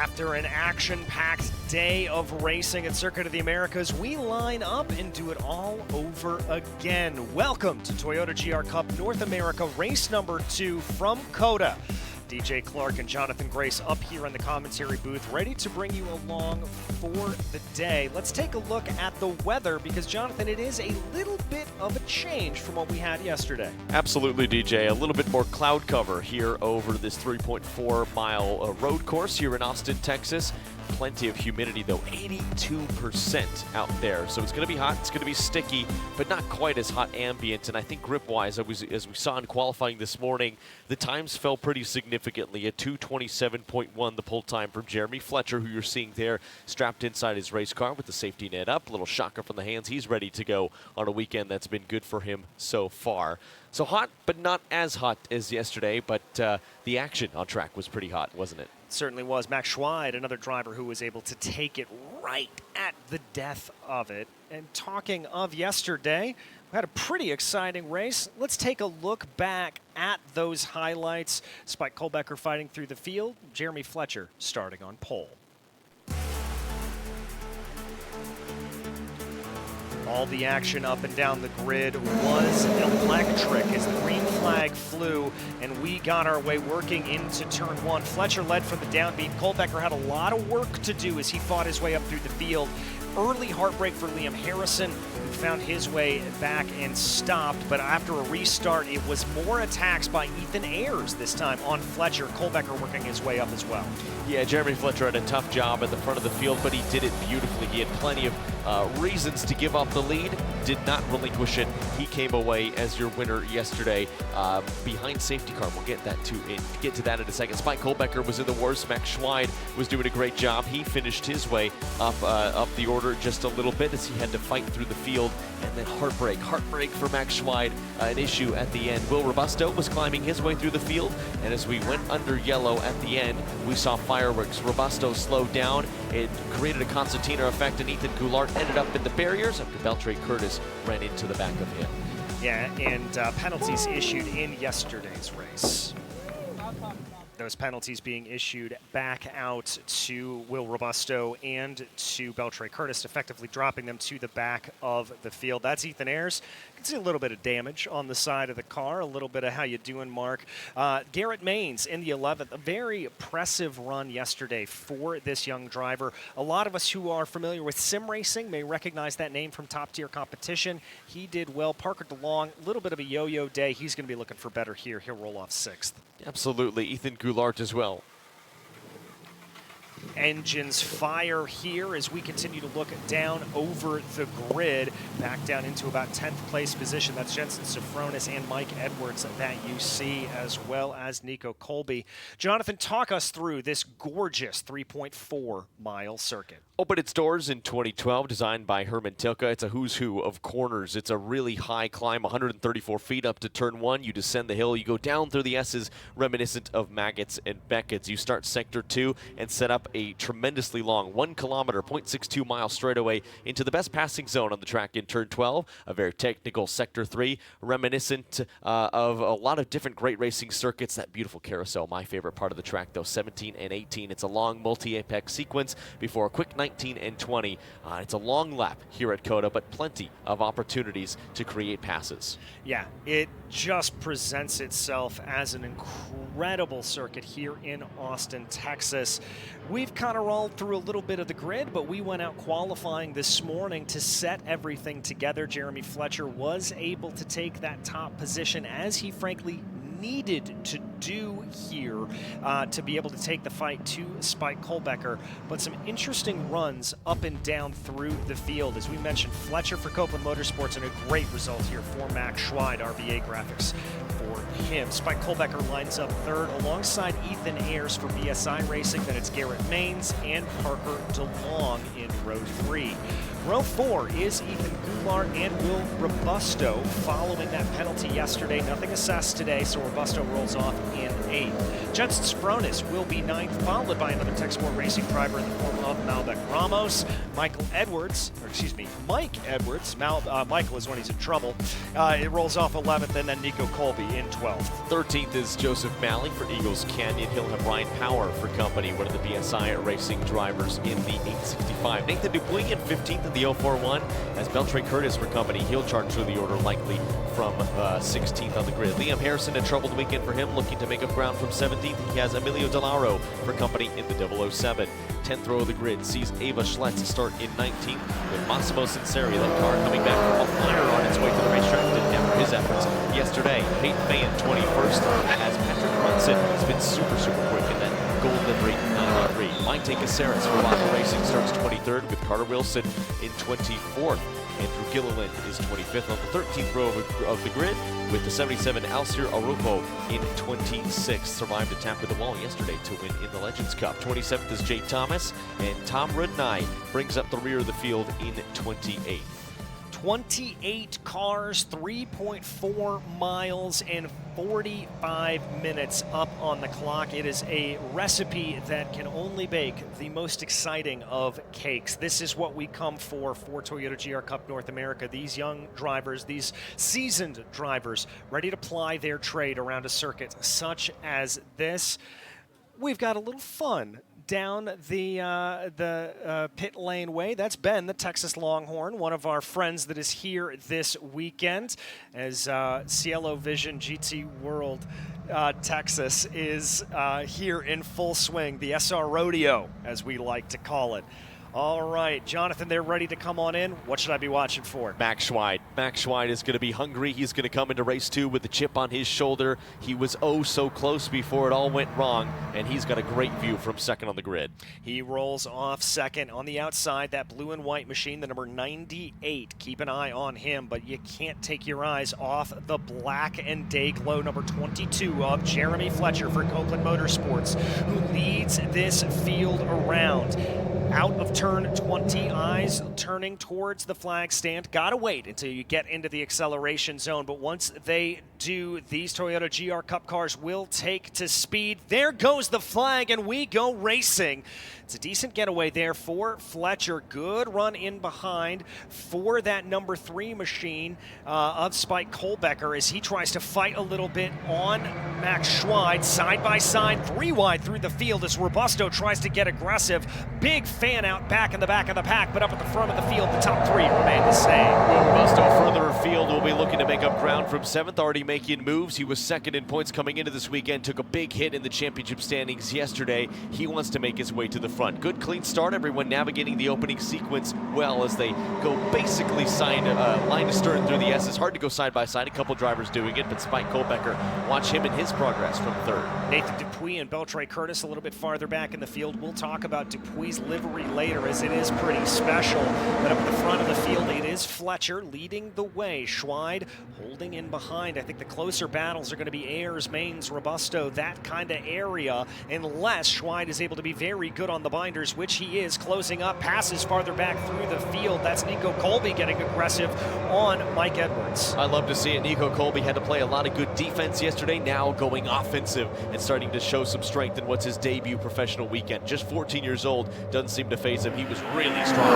After an action-packed day of racing at Circuit of the Americas, we line up and do it all over again. Welcome to Toyota GR Cup North America race number 2 from COTA. DJ Clark and Jonathan Grace up here in the commentary booth, ready to bring you along for the day. Let's take a look at the weather because, Jonathan, it is a little bit of a change from what we had yesterday. Absolutely, DJ. A little bit more cloud cover here over this 3.4-mile road course here in Austin, Texas. Plenty of humidity, though, 82% out there. So it's going to be hot, it's going to be sticky, but not quite as hot ambient. And I think grip-wise, as we saw in qualifying this morning, the times fell pretty significantly. A 2:27.1 the pull time from Jeremy Fletcher, who you're seeing there strapped inside his race car with the safety net up. A little shocker from the hands. He's ready to go on a weekend that's been good for him so far. So hot, but not as hot as yesterday, but the action on track was pretty hot, wasn't it? Certainly was. Max Schweid, another driver who was able to take it right at the death of it. And talking of yesterday, we had a pretty exciting race. Let's take a look back at those highlights. Spike Kohlbecker fighting through the field. Jeremy Fletcher starting on pole. All the action up and down the grid was electric as the green flag flew and we got our way working into turn 1. Fletcher led from the downbeat. Kohlbecker had a lot of work to do as he fought his way up through the field. Early heartbreak for Liam Harrison, who found his way back and stopped, but after a restart, it was more attacks by Ethan Ayers this time on Fletcher. Kohlbecker working his way up as well. Yeah, Jeremy Fletcher had a tough job at the front of the field, but he did it beautifully. He had plenty of reasons to give up the lead, did not relinquish it. He came away as your winner yesterday behind safety car. We'll get to that in a second. Spike Kohlbecker was in the worst. Max Schweid was doing a great job. He finished his way up the order just a little bit as he had to fight through the field, and then heartbreak for Max Schweid, an issue at the end. Will Robusto was climbing his way through the field, and as we went under yellow at the end, we saw fireworks. Robusto slowed down. It created a concertina effect, and Ethan Goulart ended up in the barriers after Beltre Curtis ran into the back of him. Yeah, and penalties issued in yesterday's race. Those penalties being issued back out to Will Robusto and to Beltre Curtis, effectively dropping them to the back of the field. That's Ethan Ayers. You can see a little bit of damage on the side of the car, a little bit of how you doing, Mark. Garrett Maines in the 11th, a very impressive run yesterday for this young driver. A lot of us who are familiar with sim racing may recognize that name from top-tier competition. He did well. Parker DeLong, a little bit of a yo-yo day. He's going to be looking for better here. He'll roll off 6th. Absolutely. Ethan Goulart as well. Engines fire here as we continue to look down over the grid, back down into about 10th place position. That's Jensen Sofronis and Mike Edwards that you see, as well as Nico Colby. Jonathan, talk us through this gorgeous 3.4-mile circuit. Opened its doors in 2012, designed by Herman Tilke. It's a who's who of corners. It's a really high climb, 134 feet up to turn 1. You descend the hill. You go down through the S's, reminiscent of Maggots and Beckett's. You start sector 2 and set up a tremendously long 1 kilometer, 0.62 mile straightaway into the best passing zone on the track in turn 12. A very technical sector 3, reminiscent of a lot of different great racing circuits. That beautiful carousel, my favorite part of the track, though, 17 and 18. It's a long multi-apex sequence before a quick 19 and 20. It's a long lap here at COTA, but plenty of opportunities to create passes. Yeah, it just presents itself as an incredible circuit here in Austin, Texas. We've kind of rolled through a little bit of the grid, but we went out qualifying this morning to set everything together. Jeremy Fletcher was able to take that top position as he frankly needed to do here to be able to take the fight to Spike Kohlbecker. But some interesting runs up and down through the field. As we mentioned, Fletcher for Copeland Motorsports, and a great result here for Max Schweid, RVA graphics for him. Spike Kohlbecker lines up 3rd alongside Ethan Ayers for BSI Racing. Then it's Garrett Maines and Parker DeLong in row 3. Row 4 is Ethan Goulart and Will Robusto following that penalty yesterday. Nothing assessed today, so Robusto rolls off in 8th. Jensen Spronis will be 9th, followed by another Tech Sport Racing driver in the form of Malbec Ramos. Mike Edwards, Michael is when he's in trouble. It rolls off 11th, and then Nico Colby in 12th. 13th is Joseph Malley for Eagles Canyon. He'll have Ryan Power for company, one of the BSI racing drivers in the 865. Nathan Dupuy in 15th in the 041 as Beltray Curtis for company. He'll charge through the order likely from 16th on the grid. Liam Harrison, a troubled weekend for him, looking to make up ground from 17th. He has Emilio Delaro for company in the 007. 10th row of the grid sees Ava Schletz start in 19th with Massimo Sinceri, that car coming back from a fire on its way to the racetrack. Didn't have his efforts yesterday. Peyton May in 21st as Patrick Brunson has been super quick in that gold livery 93. Maite Caceres for Rocker Racing starts 23rd with Carter Wilson in 24th. Andrew Gilliland is 25th on the 13th row of the grid with the 77 Alcir Arujo in 26th. Survived a tap with the wall yesterday to win in the Legends Cup. 27th is Jay Thomas, and Tom Rudnai brings up the rear of the field in 28th. 28 cars, 3.4 miles, and 45 minutes up on the clock. It is a recipe that can only bake the most exciting of cakes. This is what we come for Toyota GR Cup North America. These young drivers, these seasoned drivers, ready to ply their trade around a circuit such as this. We've got a little fun down the pit lane way. That's Ben, the Texas Longhorn, one of our friends that is here this weekend as Cielo Vision GT World Texas is here in full swing, the SR Rodeo, as we like to call it. All right, Jonathan, they're ready to come on in. What should I be watching for? Max Schweid. Max Schweid is going to be hungry. He's going to come into race 2 with the chip on his shoulder. He was oh so close before it all went wrong, and he's got a great view from second on the grid. He rolls off second. On the outside, that blue and white machine, the number 98. Keep an eye on him, but you can't take your eyes off the black and day glow number 22 of Jeremy Fletcher for Copeland Motorsports, who leads this field around. Out of turn 20, eyes turning towards the flag stand. Gotta wait until you get into the acceleration zone, but once they do, these Toyota GR Cup cars will take to speed. There goes the flag, and we go racing. It's a decent getaway there for Fletcher. Good run in behind for that number 3 machine of Spike Kohlbecker as he tries to fight a little bit on Max Schweid. Side by side, 3 wide through the field as Robusto tries to get aggressive. Big fan out back in the back of the pack, but up at the front of the field, the top 3 remain the same. Robusto further afield will be looking to make up ground from 7th, already making moves. He was second in points coming into this weekend, took a big hit in the championship standings yesterday. He wants to make his way to the front. Good clean start, everyone navigating the opening sequence well as they go basically line to stern through the S's. Hard to go side by side, a couple drivers doing it, but Spike Kohlbecker, watch him in his progress from 3rd. Nathan Dupuy and Beltray Curtis a little bit farther back in the field. We'll talk about Dupuy's livery later as it is pretty special, but up at the front of the field it is Fletcher leading the way. Schweid holding in behind. I think the closer battles are going to be Ayers, Maines, Robusto, that kind of area, unless Schweid is able to be very good on the binders, which he is. Closing up, passes farther back through the field. That's Nico Colby getting aggressive on Mike Edwards. I love to see it. Nico Colby had to play a lot of good defense yesterday, now going offensive and starting to show some strength in what's his debut professional weekend. Just 14 years old, doesn't seem to phase him. He was really strong.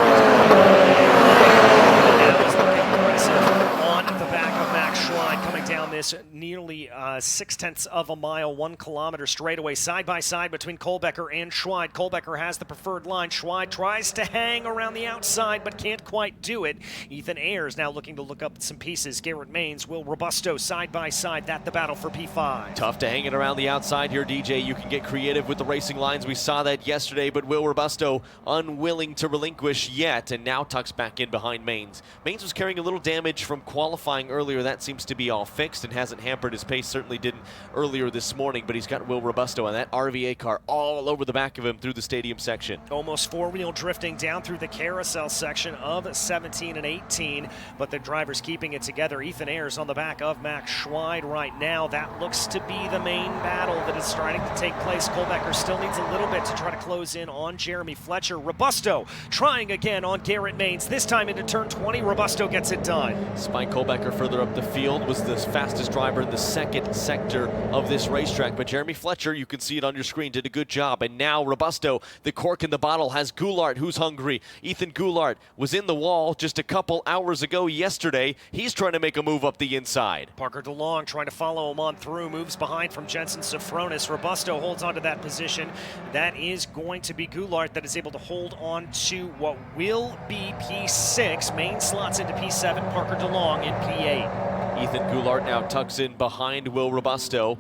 Now he's looking aggressive on the back of Max Schweid, coming down this nearly 0.6 of a mile, 1 kilometer straightaway, side by side between Kohlbecker and Schweid. Kohlbecker has the preferred line. Schweid tries to hang around the outside, but can't quite do it. Ethan Ayers now looking to look up some pieces. Garrett Maines, Will Robusto, side by side. That the battle for P5. Tough to hang it around the outside here, DJ. You can get creative with the racing lines. We saw that yesterday, but Will Robusto unwilling to relinquish yet, and now tucks back in behind Maines. Maines was carrying a little damage from qualifying earlier. That seems to be all fixed and hasn't hampered his pace. Certainly didn't earlier this morning, but he's got Will Robusto and that RVA car all over the back of him through the stadium section. Almost 4-wheel drifting down through the carousel section of 17 and 18, but the drivers keeping it together. Ethan Ayers on the back of Max Schweid right now. That looks to be the main battle that is starting to take place. Kohlbecker still needs a little bit to try to close in on Jeremy Fletcher. Robusto trying again on Garrett Maines. This time into turn 20, Robusto gets it done. Spike Kohlbecker further up the field was the fastest fastest driver in the second sector of this racetrack. But Jeremy Fletcher, you can see it on your screen, did a good job. And now Robusto, the cork in the bottle, has Goulart, who's hungry. Ethan Goulart was in the wall just a couple hours ago yesterday. He's trying to make a move up the inside. Parker DeLong trying to follow him on through, moves behind from Jensen Sofronis. Robusto holds onto that position. That is going to be Goulart that is able to hold on to what will be P6. Main slots into P7, Parker DeLong in P8. Ethan Goulart now tucks in behind Will Robusto.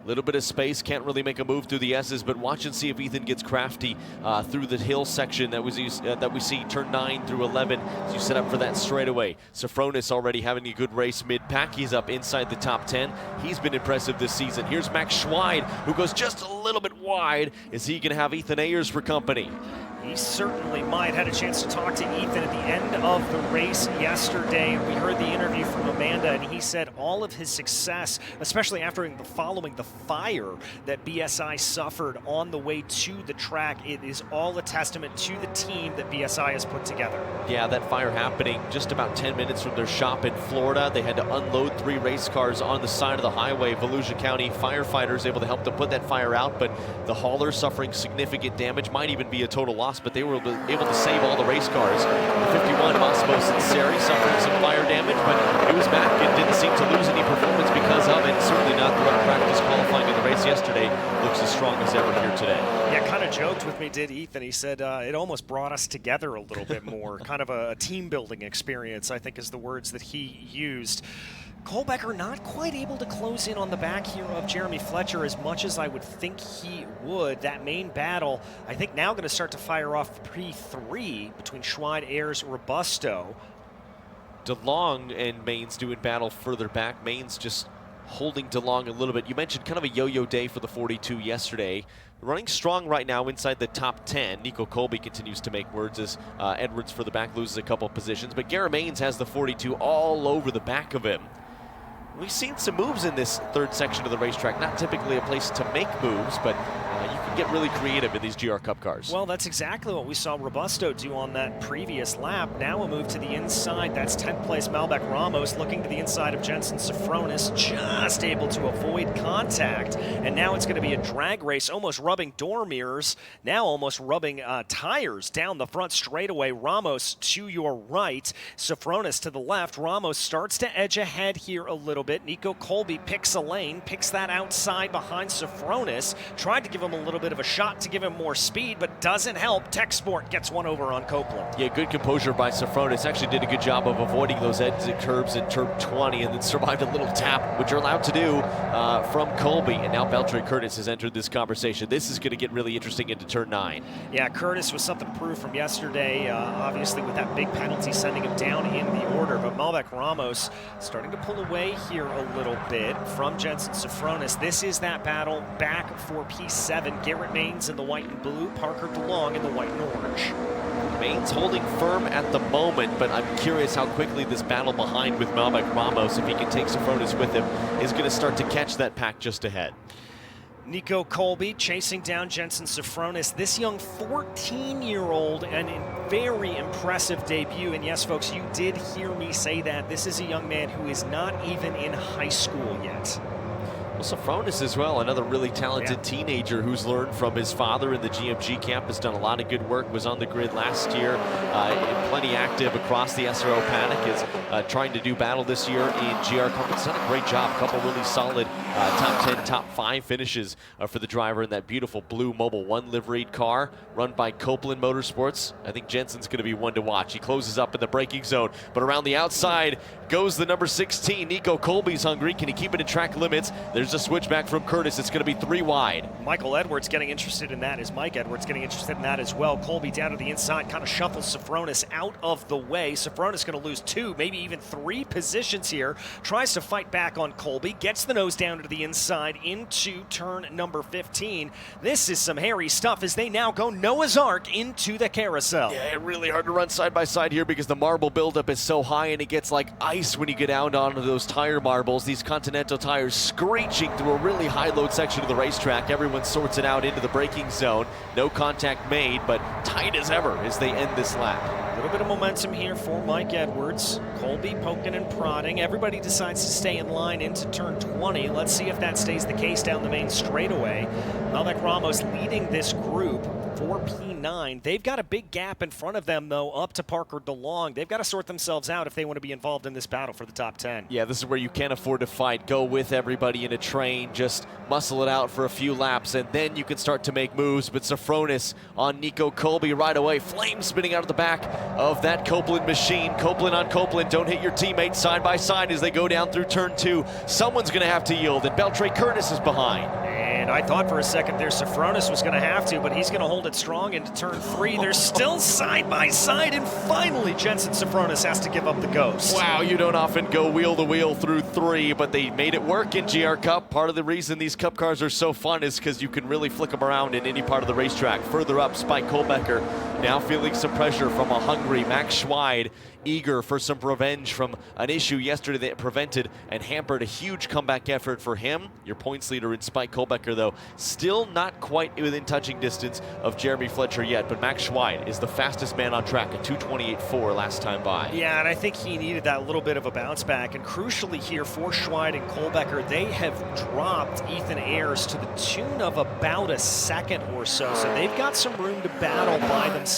Little bit of space, can't really make a move through the S's, but watch and see if Ethan gets crafty through the hill section that we see turn 9 through 11 as you set up for that straightaway. Sofronis already having a good race mid-pack. He's up inside the top 10. He's been impressive this season. Here's Max Schweid, who goes just a little bit wide. Is he going to have Ethan Ayers for company? He certainly might. Had a chance to talk to Ethan at the end of the race yesterday. We heard the interview from Amanda, and he said all of his success, especially after following the fire that BSI suffered on the way to the track, it is all a testament to the team that BSI has put together. Yeah, that fire happening just about 10 minutes from their shop in Florida. They had to unload 3 race cars on the side of the highway. Volusia County firefighters able to help them put that fire out, but the hauler suffering significant damage, might even be a total loss, but they were able to save all the race cars. The 51 Massimo Sinceri suffering some fire damage, but it was back and didn't seem to lose any performance because of it. Certainly not throughout practice qualifying in the race yesterday. Looks as strong as ever here today. Yeah, kind of joked with me, did Ethan. He said it almost brought us together a little bit more. Kind of a team building experience, I think is the words that he used. Kohlbecker not quite able to close in on the back here of Jeremy Fletcher as much as I would think he would. That main battle, I think now going to start to fire off P3 between Schweid, Ayers, Robusto. DeLong and Maines doing battle further back. Maines just holding DeLong a little bit. You mentioned kind of a yo-yo day for the 42 yesterday. Running strong right now inside the top 10. Nico Colby continues to make words as Edwards for the back loses a couple of positions. But Garrett Maines has the 42 all over the back of him. We've seen some moves in this third section of the racetrack. Not typically a place to make moves, but you can get really creative in these GR Cup cars. Well, that's exactly what we saw Robusto do on that previous lap. Now a move to the inside. That's 10th place Malbec Ramos looking to the inside of Jensen Sofronis, just able to avoid contact. And now it's going to be a drag race, almost rubbing door mirrors, now almost rubbing tires down the front straightaway. Ramos to your right, Sofronis to the left. Ramos starts to edge ahead here a little bit. Nico Colby picks a lane, picks that outside behind Sofronis, tried to give him a little bit of a shot to give him more speed, but doesn't help. Tech Sport gets one over on Copeland. Yeah, good composure by Sofronis. Actually did a good job of avoiding those exit curbs in turn 20 and then survived a little tap, which you're allowed to do from Colby. And now Beltray Curtis has entered this conversation. This is going to get really interesting into turn 9. Yeah, Curtis was something to prove from yesterday, obviously with that big penalty sending him down in the order, but Malbec Ramos starting to pull away here a little bit from Jensen Sofronis. This is that battle back for P7. Garrett Maines in the white and blue, Parker DeLong in the white and orange. Maines holding firm at the moment, but I'm curious how quickly this battle behind with Malbec Ramos, if he can take Sofronis with him, is going to start to catch that pack just ahead. Nico Colby chasing down Jensen Sofronis. This young 14-year-old and a very impressive debut. And yes, folks, you did hear me say that. This is a young man who is not even in high school yet. Well, Sofronis as well, another really talented teenager who's learned from his father in the GMG camp, has done a lot of good work, was on the grid last year, plenty active across the SRO paddock, is trying to do battle this year in GR Cup. It's done a great job, a couple really solid top 10, top 5 finishes for the driver in that beautiful blue Mobil 1 liveried car run by Copeland Motorsports. I think Jensen's going to be one to watch. He closes up in the braking zone, but around the outside goes the number 16. Nico Colby's hungry. Can he keep it in track limits? There's a switchback from Curtis. It's going to be 3 wide. Michael Edwards getting interested in that. Is Mike Edwards getting interested in that as well? Colby down to the inside, kind of shuffles Sofronis out of the way. Sofronis going to lose 2, maybe even 3 positions here. Tries to fight back on Colby, gets the nose down to the inside into turn number 15. This is some hairy stuff as they now go Noah's Ark into the carousel. Yeah, really hard to run side by side here because the marble buildup is so high and it gets like ice when you get out onto those tire marbles. These Continental tires screeching through a really high load section of the racetrack. Everyone sorts it out into the braking zone. No contact made, but tight as ever as they end this lap. little bit of momentum here for Mike Edwards. Colby poking and prodding. Everybody decides to stay in line into turn 20. Let's see if that stays the case down the main straightaway. Malbec Ramos leading this group for P9. They've got a big gap in front of them, though, up to Parker DeLong. They've got to sort themselves out if they want to be involved in this battle for the top 10. Yeah, this is where you can't afford to fight. Go with everybody in a train. Just muscle it out for a few laps, and then you can start to make moves. But Safronis on Nico Colby right away. Flames spinning out of the back of that Copeland machine. Copeland on Copeland. Don't hit your teammates side by side as they go down through turn 2. Someone's going to have to yield, and Beltre Curtis is behind. And I thought for a second there Safronis was going to have to, but he's going to hold it strong into turn 3. They're still side by side, and finally Jensen Safronis has to give up the ghost. Wow, you don't often go wheel to wheel through 3, but they made it work in GR Cup. Part of the reason these Cup cars are so fun is because you can really flick them around in any part of the racetrack. Further up, Spike Kohlbecker now feeling some pressure from a hungry Max Schweid, eager for some revenge from an issue yesterday that prevented and hampered a huge comeback effort for him. Your points leader in Spike Kohlbecker, though, still not quite within touching distance of Jeremy Fletcher yet, but Max Schweid is the fastest man on track at 2:28.4 last time by. Yeah, and I think he needed that little bit of a bounce back, and crucially here for Schweid and Kohlbecker, they have dropped Ethan Ayers to the tune of about a second or so, so they've got some room to battle by themselves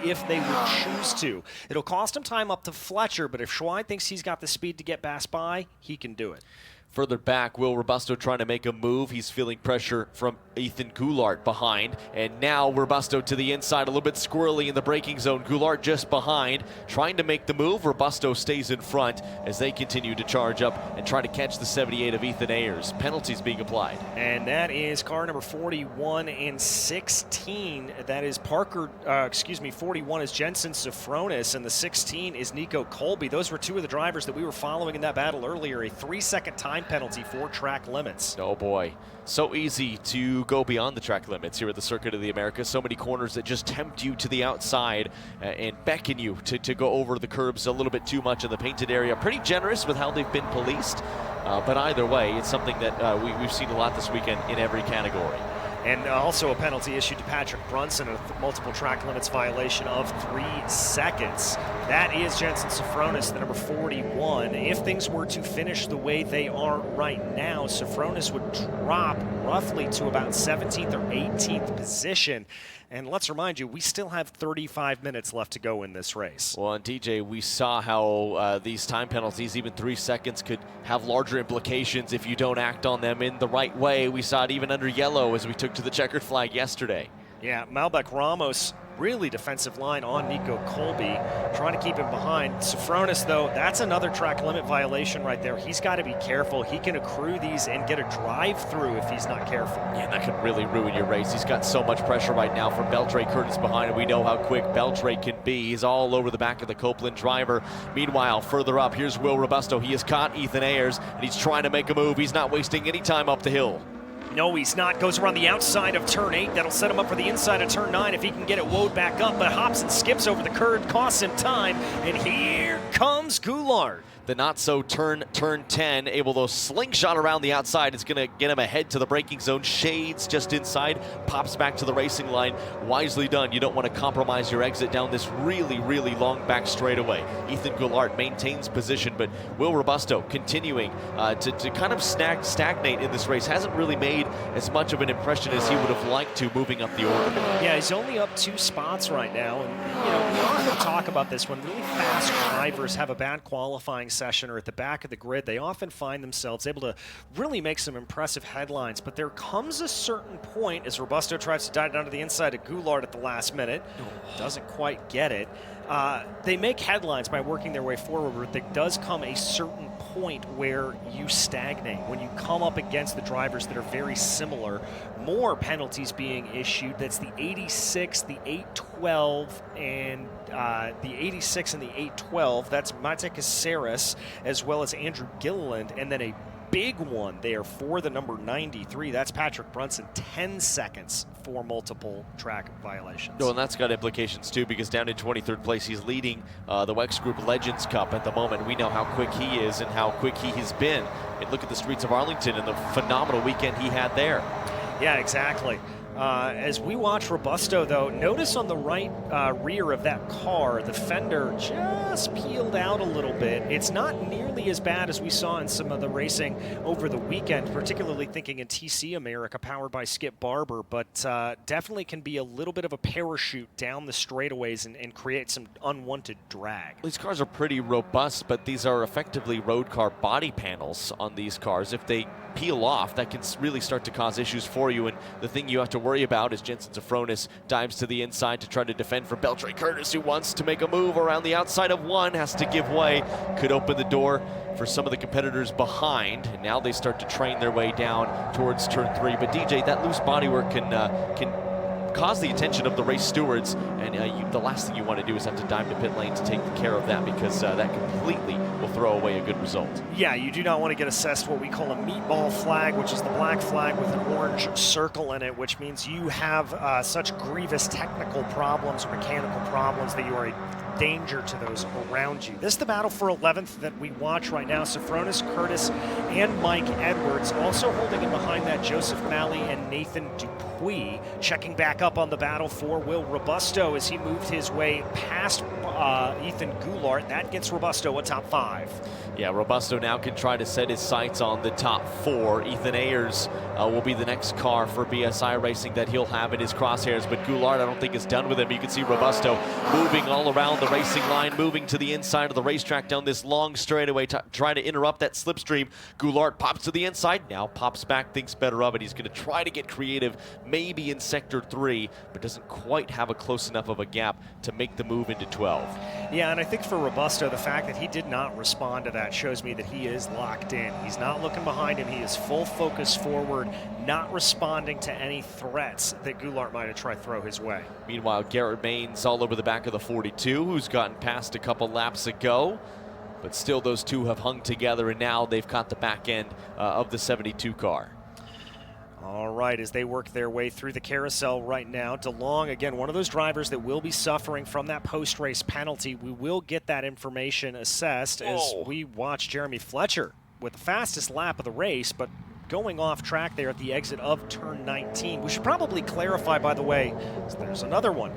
if they would choose to. It'll cost them time up to Fletcher, but if Schweid thinks he's got the speed to get Bass by, he can do it. Further back, Will Robusto trying to make a move. He's feeling pressure from Ethan Goulart behind. And now Robusto to the inside, a little bit squirrely in the braking zone. Goulart just behind, trying to make the move. Robusto stays in front as they continue to charge up and try to catch the 78 of Ethan Ayers. Penalties being applied. And that is car number 41 and 16. That is 41 is Jensen Safronis, and the 16 is Nico Colby. Those were two of the drivers that we were following in that battle earlier. A 3-second time penalty for track limits. Oh boy, so easy to go beyond the track limits here at the Circuit of the Americas. So many corners that just tempt you to the outside and beckon you to go over the curbs a little bit too much in the painted area. Pretty generous with how they've been policed, but either way, it's something that we've seen a lot this weekend in every category. And also a penalty issued to Patrick Brunson, a multiple track limits violation of 3 seconds. That is Jensen Safronis, the number 41. If things were to finish the way they are right now, Safronis would drop roughly to about 17th or 18th position. And let's remind you, we still have 35 minutes left to go in this race. Well, and DJ, we saw how these time penalties, even 3 seconds, could have larger implications if you don't act on them in the right way. We saw it even under yellow as we took to the checkered flag yesterday. Yeah, Malbec Ramos, really defensive line on Nico Colby, trying to keep him behind. Safronis, though, that's another track limit violation right there. He's got to be careful. He can accrue these and get a drive-through if he's not careful. Yeah, that could really ruin your race. He's got so much pressure right now from Beltre Curtis behind him. We know how quick Beltre can be. He's all over the back of the Copeland driver. Meanwhile, further up, here's Will Robusto. He has caught Ethan Ayers, and he's trying to make a move. He's not wasting any time up the hill. No, he's not. Goes around the outside of turn 8. That'll set him up for the inside of turn 9 if he can get it woed back up. But hops and skips over the curb, costs him time. And here comes Goulart. The not-so-turn 10, able to slingshot around the outside. It's going to get him ahead to the braking zone. Shades just inside, pops back to the racing line. Wisely done. You don't want to compromise your exit down this really, really long back straightaway. Ethan Goulart maintains position, but Will Robusto continuing to kind of stagnate in this race. Hasn't really made as much of an impression as he would have liked to moving up the order. Yeah, he's only up 2 spots right now. And, you know, we often talk about this when really fast drivers have a bad qualifying session or at the back of the grid, they often find themselves able to really make some impressive headlines. But there comes a certain point as Robusto tries to dive down to the inside of Goulart at the last minute. Doesn't quite get it. They make headlines by working their way forward, but there does come a certain point where you stagnate. When you come up against the drivers that are very similar, more penalties being issued. That's the 86, the 812, and the 86 and the 812. That's Mate Caceres as well as Andrew Gilliland, and then a big one there for the number 93. That's Patrick Brunson, 10 seconds for multiple track violations. No, and that's got implications too, because down in 23rd place, he's leading the WEX Group Legends Cup at the moment. We know how quick he is and how quick he has been. And look at the streets of Arlington and the phenomenal weekend he had there. Yeah, exactly. As we watch Robusto, though, notice on the right rear of that car, the fender just peeled out a little bit. It's not nearly as bad as we saw in some of the racing over the weekend, particularly thinking in TC America, powered by Skip Barber, but definitely can be a little bit of a parachute down the straightaways and create some unwanted drag. These cars are pretty robust, but these are effectively road car body panels on these cars. If they peel off, that can really start to cause issues for you, and the thing you have to worry about is Jenson Sofronis dives to the inside to try to defend from Beltre Curtis, who wants to make a move around the outside of one, has to give way, could open the door for some of the competitors behind, and now they start to train their way down towards turn 3. But DJ, that loose bodywork can cause the attention of the race stewards, and the last thing you want to do is have to dive to pit lane to take care of that, because that completely will throw away a good result. Yeah, you do not want to get assessed what we call a meatball flag, which is the black flag with an orange circle in it, which means you have such grievous technical problems or mechanical problems that you are a danger to those around you. This is the battle for 11th that we watch right now. Sofronis, Curtis, and Mike Edwards. Also holding in behind that, Joseph Malley and Nathan Dupuis. Checking back up on the battle for Will Robusto as he moved his way past Ethan Goulart. That gets Robusto a top 5. Yeah, Robusto now can try to set his sights on the top 4. Ethan Ayers will be the next car for BSI Racing that he'll have in his crosshairs, but Goulart I don't think is done with him. You can see Robusto moving all around the racing line, moving to the inside of the racetrack down this long straightaway, trying to interrupt that slipstream. Goulart pops to the inside, now pops back, thinks better of it. He's going to try to get creative, maybe in sector 3, but doesn't quite have a close enough of a gap to make the move into 12. Yeah, and I think for Robusto, the fact that he did not respond to that shows me that he is locked in. He's not looking behind him. He is full focus forward, not responding to any threats that Goulart might have tried to throw his way. Meanwhile, Garrett Baines all over the back of the 42, who's gotten past a couple laps ago, but still those two have hung together, and now they've caught the back end of the 72 car. All right, as they work their way through the carousel right now, DeLong, again, one of those drivers that will be suffering from that post-race penalty. We will get that information assessed as we watch Jeremy Fletcher with the fastest lap of the race, but going off track there at the exit of turn 19. We should probably clarify, by the way, there's another one,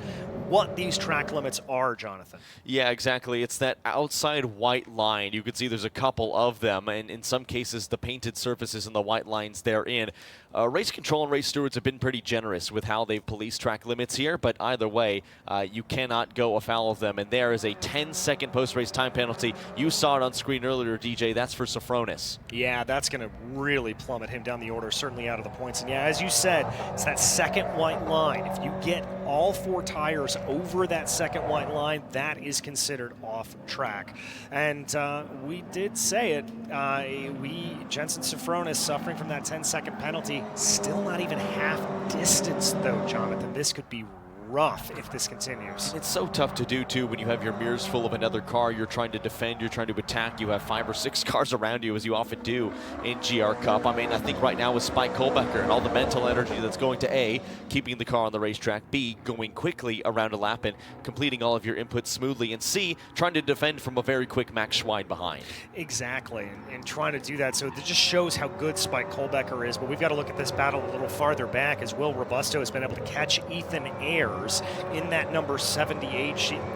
what these track limits are, Jonathan. Yeah, exactly. It's that outside white line. You can see there's a couple of them, and in some cases the painted surfaces and the white lines therein. Race control and race stewards have been pretty generous with how they've policed track limits here, but either way, you cannot go afoul of them, and there is a 10-second post-race time penalty. You saw it on screen earlier, DJ. That's for Sofronis. Yeah, that's going to really plummet him down the order, certainly out of the points. And yeah, as you said, it's that second white line. If you get all 4 tires over that second white line, that is considered off track. And we did say it. Jenson Sofronis suffering from that 10-second penalty. Still not even half distance, though, Jonathan. This could be rough if this continues. It's so tough to do, too, when you have your mirrors full of another car. You're trying to defend, you're trying to attack. You have 5 or 6 cars around you, as you often do in GR Cup. I mean, I think right now with Spike Kohlbecker and all the mental energy that's going to A, keeping the car on the racetrack, B, going quickly around a lap and completing all of your inputs smoothly, and C, trying to defend from a very quick Max Schwein behind. Exactly, and trying to do that. So it just shows how good Spike Kohlbecker is, but we've got to look at this battle a little farther back as Will Robusto has been able to catch Ethan Ayers in that number 78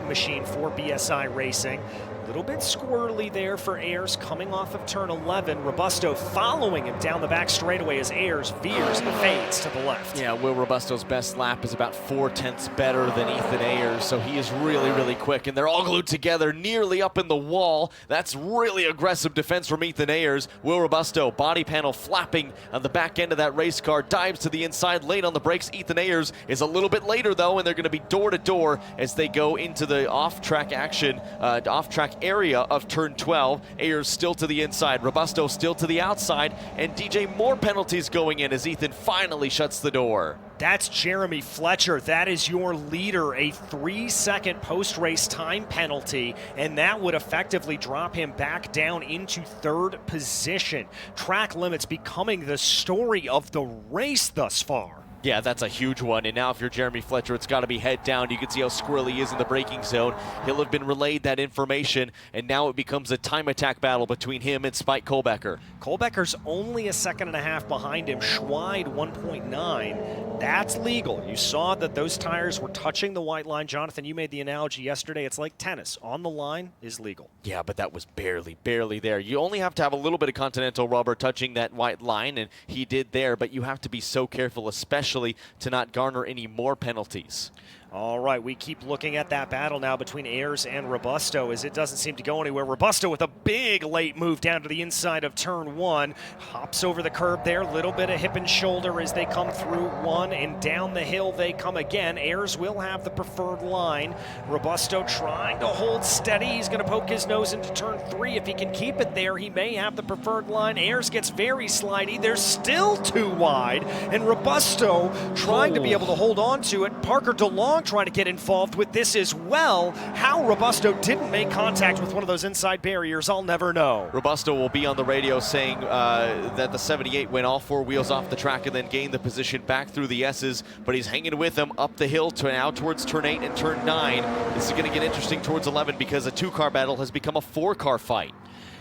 machine for BSI Racing. A little bit squirrely there for Ayers coming off of turn 11. Robusto following him down the back straightaway as Ayers veers and fades to the left. Yeah, Will Robusto's best lap is about 4/10 better than Ethan Ayers, so he is really, really quick, and they're all glued together nearly up in the wall. That's really aggressive defense from Ethan Ayers. Will Robusto, body panel flapping on the back end of that race car, dives to the inside, late on the brakes. Ethan Ayers is a little bit later, though, and they're going to be door to door as they go into the off-track action, off-track area of turn 12. Ayers still to the inside, Robusto still to the outside, and DJ, more penalties going in as Ethan finally shuts the door. That's Jeremy Fletcher. That is your leader, a 3-second post-race time penalty, and that would effectively drop him back down into 3rd position. Track limits becoming the story of the race thus far. Yeah, that's a huge one. And now if you're Jeremy Fletcher, it's got to be head down. You can see how squirrely he is in the braking zone. He'll have been relayed that information, and now it becomes a time attack battle between him and Spike Kohlbecker. Kohlbecker's only a second and a half behind him. Schweid 1.9. That's legal. You saw that those tires were touching the white line. Jonathan, you made the analogy yesterday. It's like tennis. On the line is legal. Yeah, but that was barely there. You only have to have a little bit of Continental rubber touching that white line, and he did there, but you have to be so careful, especially to not garner any more penalties. All right, we keep looking at that battle now between Ayers and Robusto as it doesn't seem to go anywhere. Robusto with a big late move down to the inside of turn one. Hops over the curb there, little bit of hip and shoulder as they come through one, and down the hill they come again. Ayers will have the preferred line. Robusto trying to hold steady. He's going to poke his nose into turn three. If he can keep it there, he may have the preferred line. Ayers gets very slidey. They're still too wide, and Robusto trying to be able to hold on to it. Parker DeLong trying to get involved with this as well. How Robusto didn't make contact with one of those inside barriers, I'll never know. Robusto will be on the radio saying that the 78 went all four wheels off the track and then gained the position back through the S's, but he's hanging with them up the hill to now towards turn 8 and turn 9. This is going to get interesting towards 11 because a two-car battle has become a four-car fight.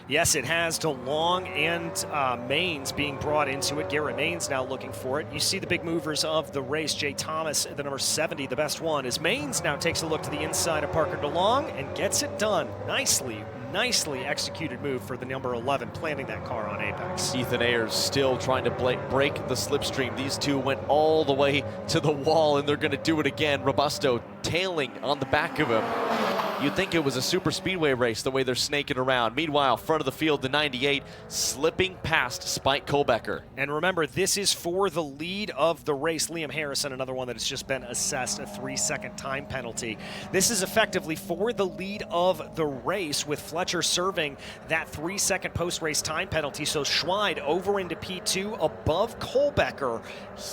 Yes, it has. DeLong and Maines being brought into it. Garrett Maines now looking for it. You see the big movers of the race. Jay Thomas, the number 70, the best one, as Maines now takes a look to the inside of Parker DeLong and gets it done. Nicely executed move for the number 11, planting that car on apex. Ethan Ayers still trying to break the slipstream. These two went all the way to the wall, and they're going to do it again. Robusto tailing on the back of him. You'd think it was a super speedway race the way they're snaking around. Meanwhile, front of the field, the 98 slipping past Spike Kohlbecker. And remember, this is for the lead of the race. Liam Harrison, another one that has just been assessed a 3-second time penalty. This is effectively for the lead of the race, with Fletcher serving that 3-second post-race time penalty. So Schweid over into P2 above Kohlbecker.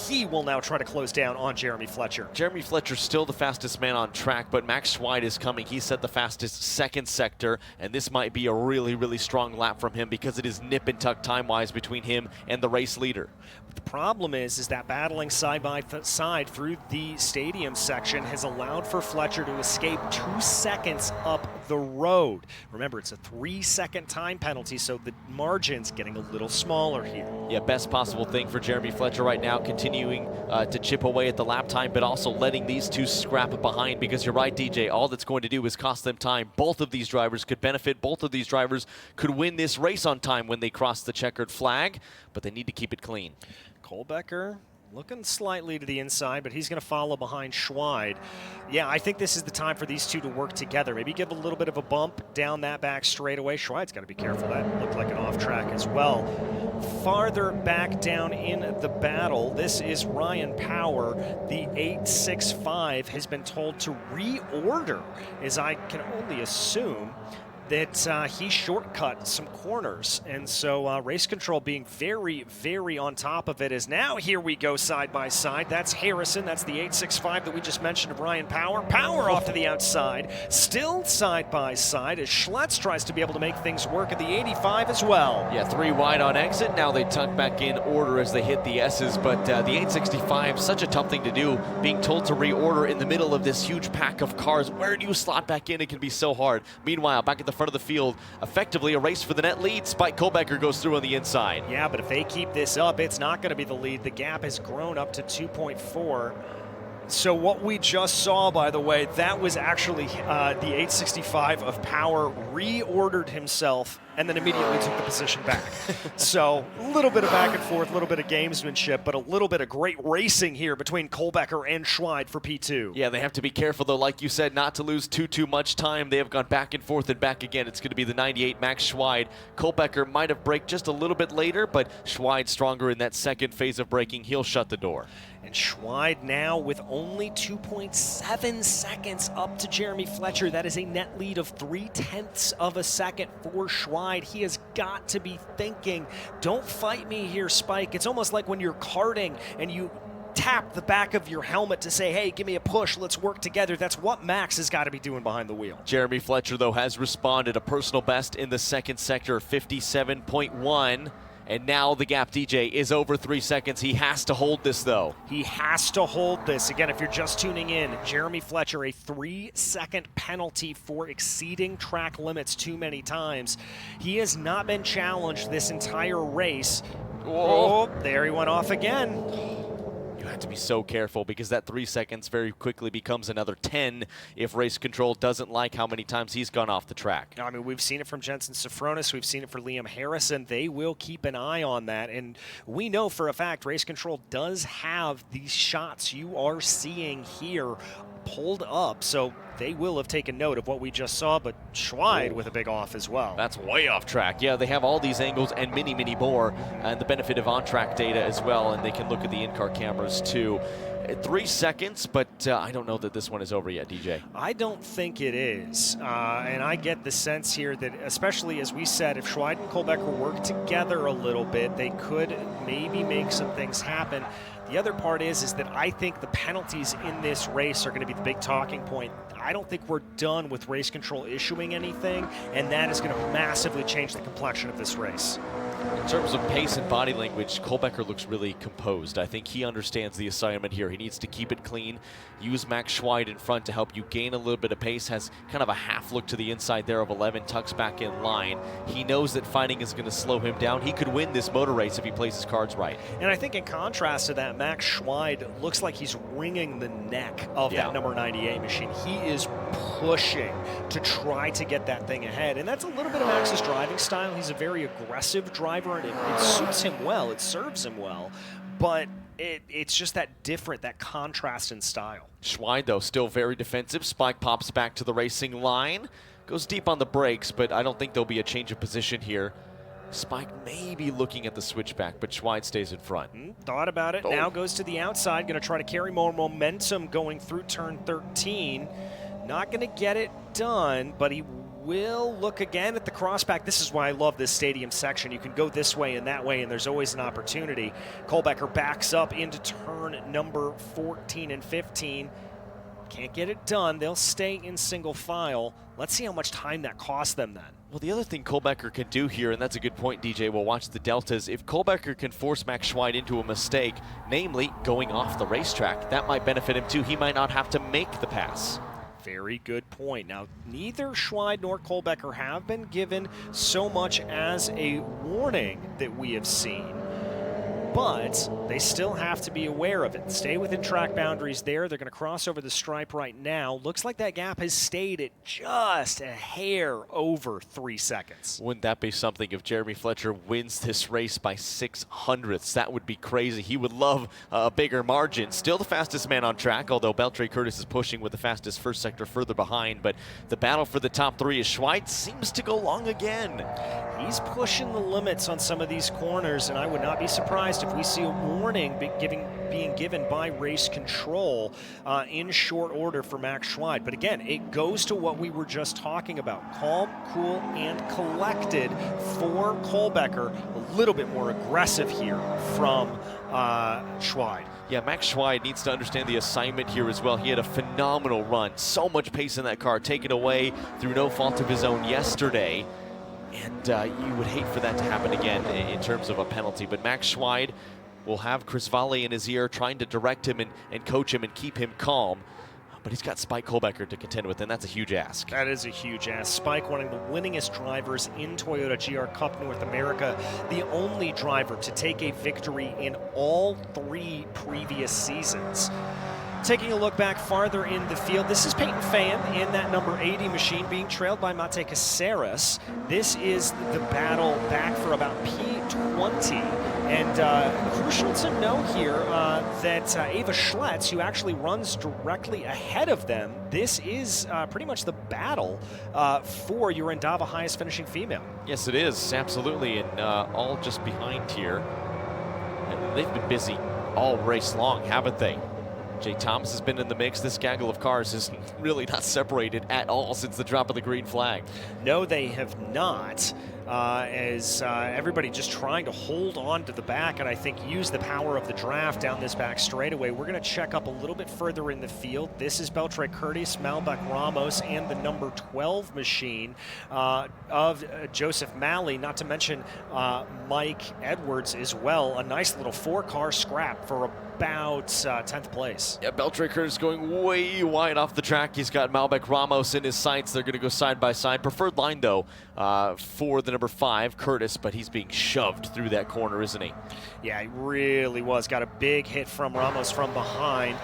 He will now try to close down on Jeremy Fletcher. Jeremy Fletcher's still the fastest man on track, but Max Schweid is coming. He's set the fastest second sector, and this might be a really strong lap from him because it is nip and tuck time-wise between him and the race leader. But the problem is that battling side by side through the stadium section has allowed for Fletcher to escape 2 seconds up the road. Remember, it's a 3-second time penalty, so the margin's getting a little smaller here. Yeah, best possible thing for Jeremy Fletcher right now, continuing to chip away at the lap time, but also letting these two scrap behind, because you're right, DJ, all that's going to do is cost them time. Both of these drivers could benefit. Both of these drivers could win this race on time when they cross the checkered flag, but they need to keep it clean. Kohlbecker looking slightly to the inside, but he's going to follow behind Schweid. Yeah, I think this is the time for these two to work together. Maybe give a little bit of a bump down that back straightaway. Schweid's got to be careful. That looked like an off track as well. Farther back down in the battle, this is Ryan Power. The 865 has been told to reorder, as I can only assume that he shortcut some corners, and so race control being very on top of it. As now here we go side by side. That's Harrison, that's the 865 that we just mentioned of Ryan Power. Power off to the outside, still side by side as Schlitz tries to be able to make things work at the 85 as well. Yeah, 3 wide on exit. Now they tuck back in order as they hit the S's, but the 865, such a tough thing to do, being told to reorder in the middle of this huge pack of cars. Where do you slot back in? It can be so hard. Meanwhile, back at the front of the field, effectively a race for the net lead. Spike Kohlbecker goes through on the inside. Yeah, but if they keep this up, it's not going to be the lead. The gap has grown up to 2.4. So what we just saw, by the way, that was actually the 865 of Power reordered himself and then immediately took the position back. So a little bit of back and forth, a little bit of gamesmanship, but a little bit of great racing here between Kohlbecker and Schweid for P2. Yeah, they have to be careful, though, like you said, not to lose too much time. They have gone back and forth and back again. It's going to be the 98 Max Schweid. Kohlbecker might have braked just a little bit later, but Schweid stronger in that second phase of braking. He'll shut the door. And Schweid now with only 2.7 seconds up to Jeremy Fletcher. That is a net lead of 0.3 of a second for Schweid. He has got to be thinking, don't fight me here, Spike. It's almost like when you're karting and you tap the back of your helmet to say, hey, give me a push, let's work together. That's what Max has got to be doing behind the wheel. Jeremy Fletcher, though, has responded. A personal best in the second sector, 57.1. And now the gap, DJ, is over 3 seconds. He has to hold this, though. He has to hold this. Again, if you're just tuning in, Jeremy Fletcher, a 3-second penalty for exceeding track limits too many times. He has not been challenged this entire race. Oh, there he went off again. You have to be so careful because that 3 seconds very quickly becomes another 10 if race control doesn't like how many times he's gone off the track. I mean, we've seen it from Jensen Sofronis. We've seen it for Liam Harrison. They will keep an eye on that. And we know for a fact race control does have these shots you are seeing here pulled up. So they will have taken note of what we just saw, but Schweid with a big off as well. That's way off track. Yeah, they have all these angles and many, many more, and the benefit of on-track data as well, and they can look at the in-car cameras too. 3 seconds, but I don't know that this one is over yet, DJ. I don't think it is, and I get the sense here that, especially as we said, if Schweid and Kohlbecker work together a little bit, they could maybe make some things happen. The other part is that I think the penalties in this race are going to be the big talking point. I don't think we're done with race control issuing anything, and that is going to massively change the complexion of this race. In terms of pace and body language, Kohlbecker looks really composed. I think he understands the assignment here. He needs to keep it clean, use Max Schweid in front to help you gain a little bit of pace, has kind of a half look to the inside there of 11, tucks back in line. He knows that fighting is going to slow him down. He could win this motor race if he plays his cards right. And I think in contrast to that, Max Schweid looks like he's wringing the neck of that number 98 machine. He is pushing to try to get that thing ahead, and that's a little bit of Max's driving style. He's a very aggressive driver, and it suits him well, it serves him well, but it's just that different, that contrast in style. Schweid, though, still very defensive. Spike pops back to the racing line, goes deep on the brakes, but I don't think there'll be a change of position here. Spike may be looking at the switchback, but Schweid stays in front. Thought about it, now goes to the outside, going to try to carry more momentum going through turn 13. Not going to get it done, but he will look again at the crossback. This is why I love this stadium section. You can go this way and that way, and there's always an opportunity. Kohlbecker backs up into turn number 14 and 15. Can't get it done. They'll stay in single file. Let's see how much time that costs them then. Well, the other thing Kohlbecker can do here, and that's a good point, DJ, we'll watch the deltas. If Kohlbecker can force Max Schweid into a mistake, namely going off the racetrack, that might benefit him too. He might not have to make the pass. Very good point. Now, neither Schweid nor Kohlbecker have been given so much as a warning that we have seen, but they still have to be aware of it. Stay within track boundaries there. They're going to cross over the stripe right now. Looks like that gap has stayed at just a hair over 3 seconds. Wouldn't that be something if Jeremy Fletcher wins this race by 600ths? That would be crazy. He would love a bigger margin. Still the fastest man on track, although Beltre Curtis is pushing with the fastest first sector further behind. But the battle for the top three is Schweid seems to go long again. He's pushing the limits on some of these corners, and I would not be surprised if we see a warning being given by race control in short order for Max Schweid. But again, it goes to what we were just talking about. Calm, cool, and collected for Kohlbecker. A little bit more aggressive here from Schweid. Yeah, Max Schweid needs to understand the assignment here as well. He had a phenomenal run. So much pace in that car, taken away through no fault of his own yesterday. And you would hate for that to happen again in terms of a penalty. But Max Schweid will have Chris Valle in his ear trying to direct him and coach him and keep him calm. But he's got Spike Kohlbecker to contend with, and that's a huge ask. That is a huge ask. Spike, one of the winningest drivers in Toyota GR Cup North America, the only driver to take a victory in all 3 previous seasons. Taking a look back farther in the field, this is Peyton Fan in that number 80 machine being trailed by Mate Caceres. This is the battle back for about P20. And crucial to know here that Ava Schletz, who actually runs directly ahead of them, this is pretty much the battle for your Endava highest finishing female. Yes, it is, absolutely, and all just behind here. And they've been busy all race long, haven't they? Jay Thomas has been in the mix. This gaggle of cars is really not separated at all since the drop of the green flag. No, they have not. as everybody just trying to hold on to the back and I think use the power of the draft down this back straightaway. We're going to check up a little bit further in the field. This is Beltre Curtis, Malbec Ramos, and the number 12 machine of Joseph Malley, not to mention Mike Edwards as well. A nice little 4-car scrap for about 10th place. Yeah, Beltre Curtis going way wide off the track. He's got Malbec Ramos in his sights. They're going to go side by side. Preferred line, though, for the number 5, Curtis, but he's being shoved through that corner, isn't he? Yeah, he really was. Got a big hit from Ramos from behind.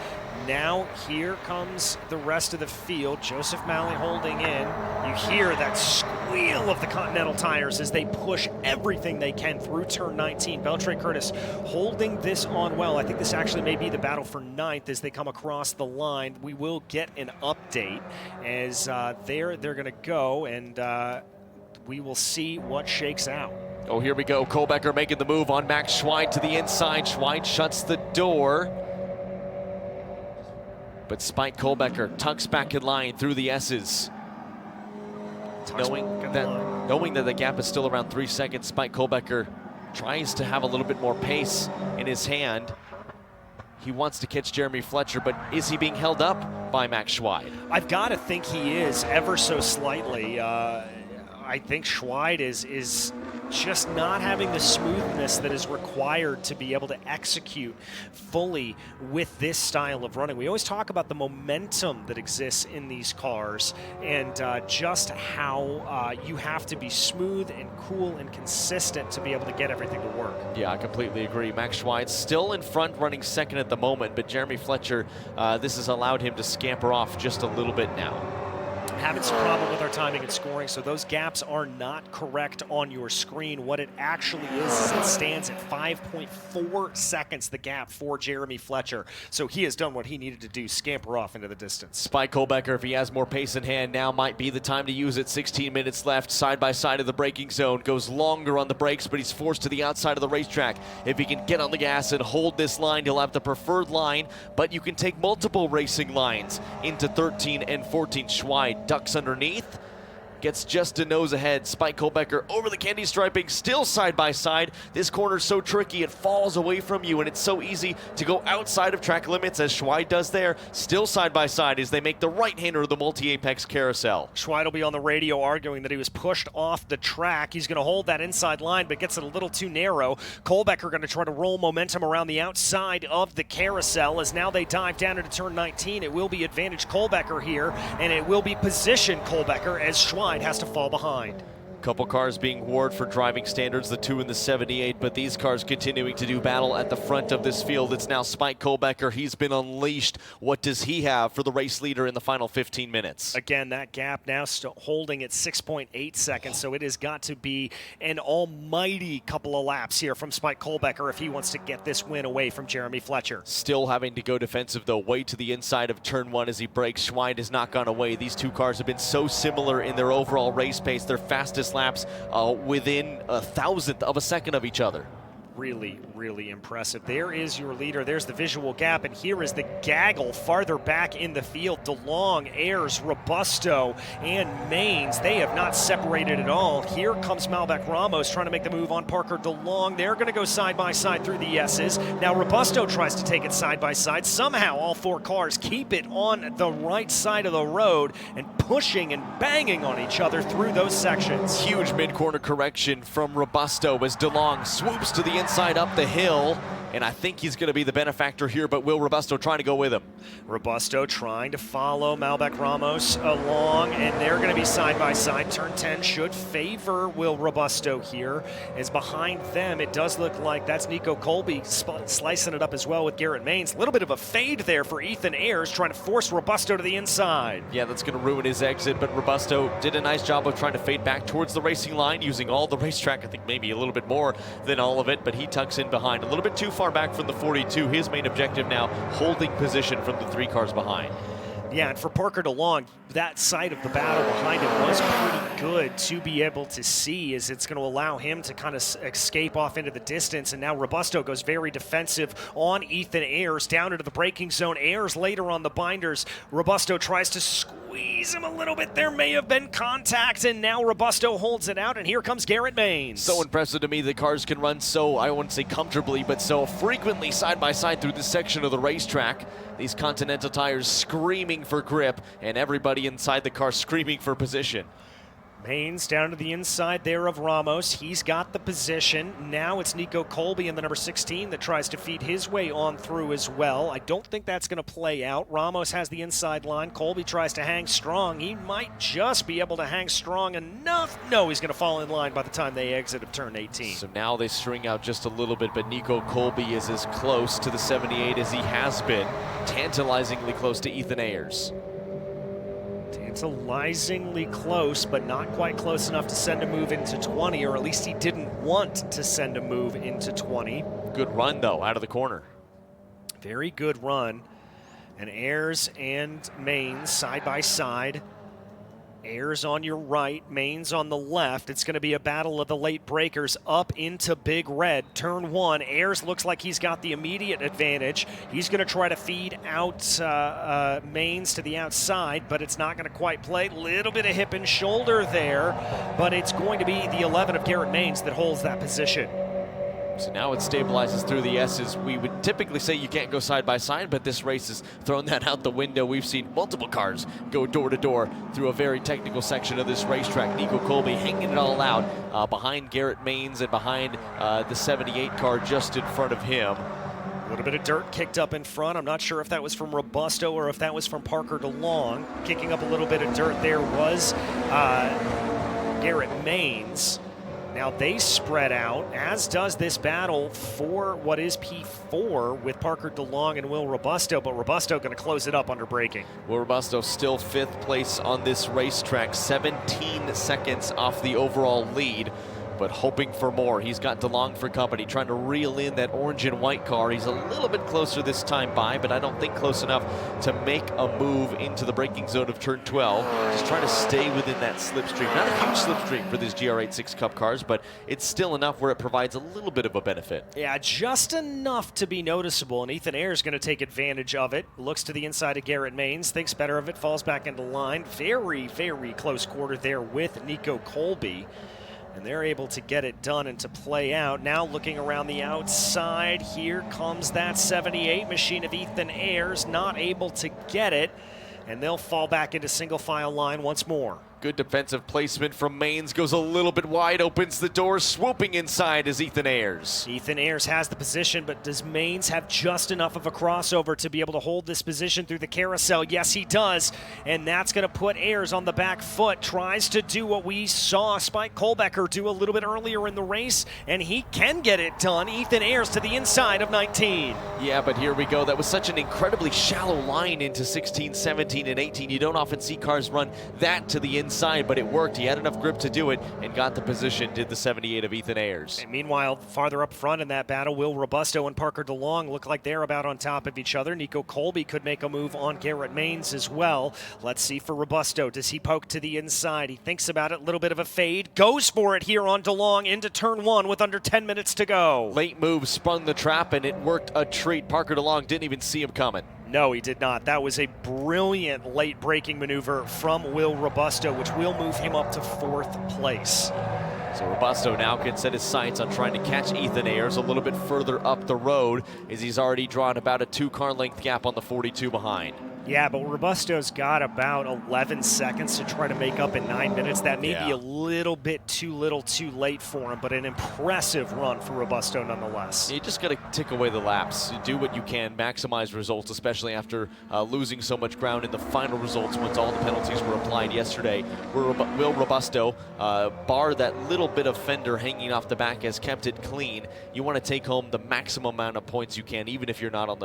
Now here comes the rest of the field. Joseph Malley holding in. You hear that squeal of the Continental tires as they push everything they can through turn 19. Beltre Curtis holding this on well. I think this actually may be the battle for 9th as they come across the line. We will get an update as they're going to go, and we will see what shakes out. Oh, here we go. Kohlbecker making the move on Max Schweid to the inside. Schweid shuts the door. But Spike Kohlbecker tucks back in line through the S's. Knowing that the gap is still around 3 seconds, Spike Kohlbecker tries to have a little bit more pace in his hand. He wants to catch Jeremy Fletcher, but is he being held up by Max Schweid? I've got to think he is, ever so slightly. I think Schweid is just not having the smoothness that is required to be able to execute fully with this style of running. We always talk about the momentum that exists in these cars and just how you have to be smooth and cool and consistent to be able to get everything to work. Yeah, I completely agree. Max Schweid still in front, running second at the moment, but Jeremy Fletcher, this has allowed him to scamper off just a little bit now. Having some problem with our timing and scoring, so those gaps are not correct on your screen. What it actually is it stands at 5.4 seconds, the gap for Jeremy Fletcher. So he has done what he needed to do, scamper off into the distance. Spike Kohlbecker, if he has more pace in hand, now might be the time to use it. 16 minutes left, side by side of the braking zone. Goes longer on the brakes, but he's forced to the outside of the racetrack. If he can get on the gas and hold this line, he'll have the preferred line, but you can take multiple racing lines into 13 and 14. Schweid ducks underneath, gets just a nose ahead. Spike Kohlbecker over the candy striping, still side by side. This corner's so tricky, it falls away from you, and it's so easy to go outside of track limits as Schweid does there. Still side by side as they make the right-hander of the multi-apex carousel. Schweid will be on the radio arguing that he was pushed off the track. He's going to hold that inside line, but gets it a little too narrow. Kohlbecker going to try to roll momentum around the outside of the carousel as now they dive down into turn 19. It will be advantage Kohlbecker here, and it will be position Kohlbecker as Schweid has to fall behind. Couple cars being warred for driving standards, the 2 and the 78, but these cars continuing to do battle at the front of this field. It's now Spike Kohlbecker. He's been unleashed. What does he have for the race leader in the final 15 minutes? Again, that gap now still holding at 6.8 seconds, so it has got to be an almighty couple of laps here from Spike Kohlbecker if he wants to get this win away from Jeremy Fletcher. Still having to go defensive, though, way to the inside of turn 1 as he brakes. Schweid has not gone away. These two cars have been so similar in their overall race pace. Their fastest laps within a thousandth of a second of each other. Really, really impressive. There is your leader. There's the visual gap, and here is the gaggle farther back in the field. DeLong, Ayers, Robusto, and Maines. They have not separated at all. Here comes Malbec Ramos trying to make the move on Parker DeLong. They're going to go side by side through the S's. Now Robusto tries to take it side by side. Somehow all 4 cars keep it on the right side of the road and pushing and banging on each other through those sections. Huge mid-corner correction from Robusto as DeLong swoops to the inside up the hill, and I think he's going to be the benefactor here, but Will Robusto trying to go with him. Robusto trying to follow Malbec Ramos along, and they're going to be side by side. Turn 10 should favor Will Robusto here, as behind them it does look like that's Nico Colby slicing it up as well with Garrett Maines. A little bit of a fade there for Ethan Ayers trying to force Robusto to the inside. Yeah, that's going to ruin his exit, but Robusto did a nice job of trying to fade back towards the racing line using all the racetrack. I think maybe a little bit more than all of it, but he tucks in behind a little bit too far back from the 42. His main objective now, holding position from the 3 cars behind. Yeah, and for Parker DeLong, that side of the battle behind him was pretty good to be able to see, as it's going to allow him to kind of escape off into the distance. And now Robusto goes very defensive on Ethan Ayers down into the braking zone. Ayers later on the binders. Robusto tries to squeeze squeeze him a little bit. There may have been contact, and now Robusto holds it out, and here comes Garrett Maines. So impressive to me that cars can run so, I wouldn't say comfortably, but so frequently side by side through this section of the racetrack. These Continental tires screaming for grip, and everybody inside the car screaming for position. Maines down to the inside there of Ramos. He's got the position. Now it's Nico Colby in the number 16 that tries to feed his way on through as well. I don't think that's going to play out. Ramos has the inside line. Colby tries to hang strong. He might just be able to hang strong enough. No, he's going to fall in line by the time they exit of turn 18. So now they string out just a little bit, but Nico Colby is as close to the 78 as he has been. Tantalizingly close to Ethan Ayers. Tantalizingly close, but not quite close enough to send a move into 20, or at least he didn't want to send a move into 20. Good run, though, out of the corner. Very good run. And Ayers and Maines side by side. Ayers on your right, Maines on the left. It's going to be a battle of the late breakers up into Big Red. Turn 1, Ayers looks like he's got the immediate advantage. He's going to try to feed out Maines to the outside, but it's not going to quite play. Little bit of hip and shoulder there, but it's going to be the 11 of Garrett Maines that holds that position. So now it stabilizes through the S's. We would typically say you can't go side by side, but this race has thrown that out the window. We've seen multiple cars go door to door through a very technical section of this racetrack. Nico Colby hanging it all out behind Garrett Maines and behind the 78 car just in front of him. A little bit of dirt kicked up in front. I'm not sure if that was from Robusto or if that was from Parker DeLong. Kicking up a little bit of dirt there was Garrett Maines. Now they spread out, as does this battle for what is P4 with Parker DeLong and Will Robusto, but Robusto going to close it up under braking. Will Robusto still 5th place on this racetrack, 17 seconds off the overall lead, but hoping for more. He's got DeLong for company, trying to reel in that orange and white car. He's a little bit closer this time by, but I don't think close enough to make a move into the braking zone of turn 12. Just trying to stay within that slipstream. Not a huge slipstream for these GR86 Cup cars, but it's still enough where it provides a little bit of a benefit. Yeah, just enough to be noticeable, and Ethan Ayers going to take advantage of it. Looks to the inside of Garrett Maines, thinks better of it, falls back into line. Very, very close quarter there with Nico Colby. And they're able to get it done and to play out. Now looking around the outside, here comes that 78 machine of Ethan Ayers, not able to get it, and they'll fall back into single file line once more. Good defensive placement from Maines, goes a little bit wide, opens the door, swooping inside is Ethan Ayers. Ethan Ayers has the position, but does Maines have just enough of a crossover to be able to hold this position through the carousel? Yes, he does, and that's going to put Ayers on the back foot. Tries to do what we saw Spike Kohlbecker do a little bit earlier in the race, and he can get it done. Ethan Ayers to the inside of 19. Yeah, but here we go. That was such an incredibly shallow line into 16, 17, and 18. You don't often see cars run that to the inside, but it worked. He had enough grip to do it and got the position, did the 78 of Ethan Ayers. And meanwhile, farther up front in that battle, Will Robusto and Parker DeLong look like they're about on top of each other. Nico Colby could make a move on Garrett Maines as well. Let's see for Robusto. Does he poke to the inside? He thinks about it, a little bit of a fade. Goes for it here on DeLong into turn 1 with under 10 minutes to go. Late move sprung the trap, and it worked a treat. Parker DeLong didn't even see him coming. No, he did not. That was a brilliant late braking maneuver from Will Robusto, which will move him up to 4th place. So Robusto now can set his sights on trying to catch Ethan Ayers a little bit further up the road, as he's already drawn about a 2-car length gap on the 42 behind. Yeah, but Robusto's got about 11 seconds to try to make up in 9 minutes. That may be a little bit too little too late for him, but an impressive run for Robusto nonetheless. You just got to tick away the laps. You do what you can, maximize results, especially after losing so much ground in the final results once all the penalties were applied yesterday. Will Robusto, bar that little bit of fender hanging off the back, has kept it clean. You want to take home the maximum amount of points you can, even if you're not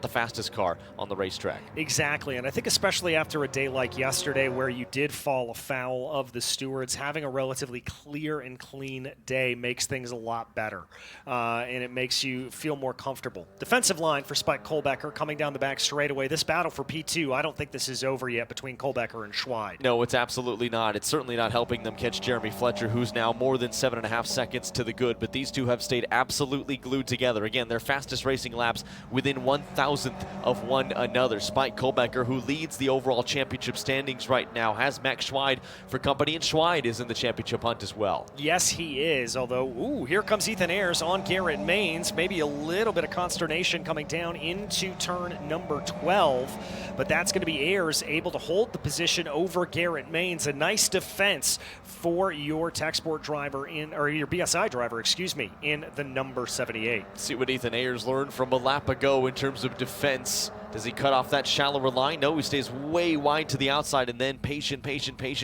the fastest car on the racetrack. Exactly, and I think especially after a day like yesterday where you did fall afoul of the stewards, having a relatively clear and clean day makes things a lot better, and it makes you feel more comfortable. Defensive line for Spike Kohlbecker coming down the back straightaway. This battle for P2, I don't think this is over yet between Kohlbecker and Schweid. No, it's absolutely not. It's certainly not helping them catch Jeremy Fletcher, who's now more than 7.5 seconds to the good, but these two have stayed absolutely glued together. Again, their fastest racing laps within 1,000th of one another. Spike Kohlbecker Malbecker, who leads the overall championship standings right now, has Max Schweid for company, and Schweid is in the championship hunt as well. Yes, he is, although, ooh, here comes Ethan Ayres on Garrett Maines. Maybe a little bit of consternation coming down into turn number 12, but that's going to be Ayres able to hold the position over Garrett Maines. A nice defense for your tech sport driver or your BSI driver, excuse me, in the number 78. See what Ethan Ayres learned from a lap ago in terms of defense. Does he cut off that shallower line? No, he stays way wide to the outside and then patient,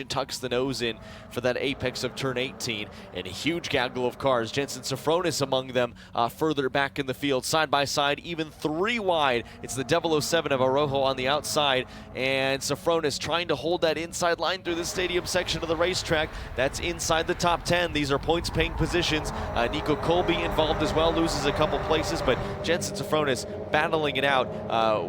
tucks the nose in for that apex of turn 18. And a huge gaggle of cars. Jensen Sofronis among them further back in the field, side by side, even 3 wide. It's the 007 of Arojo on the outside, and Sofronis trying to hold that inside line through the stadium section of the racetrack. That's inside the top 10. These are points-paying positions. Nico Colby involved as well, loses a couple places, but Jensen Sofronis battling it out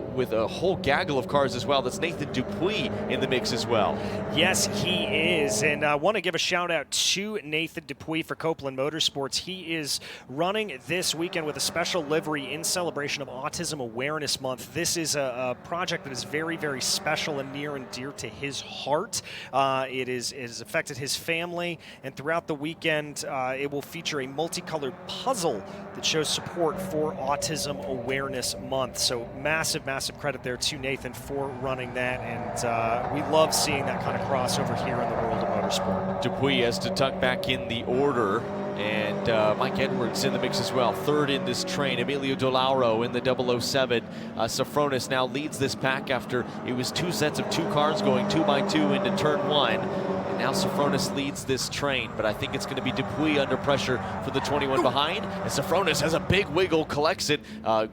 with a whole gaggle of cars as well. That's Nathan Dupuis in the mix as well. Yes, he is, and I want to give a shout out to Nathan Dupuis for Copeland Motorsports. He is running this weekend with a special livery in celebration of Autism Awareness Month. This is a project that is very, very special and near and dear to his heart. It has affected his family, and throughout the weekend, it will feature a multicolored puzzle that shows support for Autism Awareness Month. So massive credit there to Nathan for running that, and we love seeing that kind of crossover here in the world of motorsport. Dupuis has to tuck back in the order, and Mike Edwards in the mix as well. Third in this train, Emilio De Lauro in the 007. Sofronis now leads this pack after it was 2 sets of 2 cars going 2 by 2 into turn 1. Now Sofronis leads this train, but I think it's going to be Dupuis under pressure for the 21 behind. And Sofronis has a big wiggle, collects it.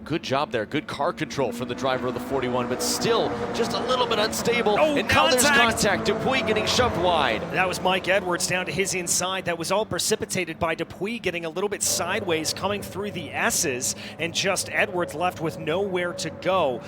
Good job there. Good car control from the driver of the 41, but still just a little bit unstable. Oh, and now there's contact. Dupuis getting shoved wide. That was Mike Edwards down to his inside. That was all precipitated by Dupuis getting a little bit sideways coming through the S's, and just Edwards left with nowhere to go.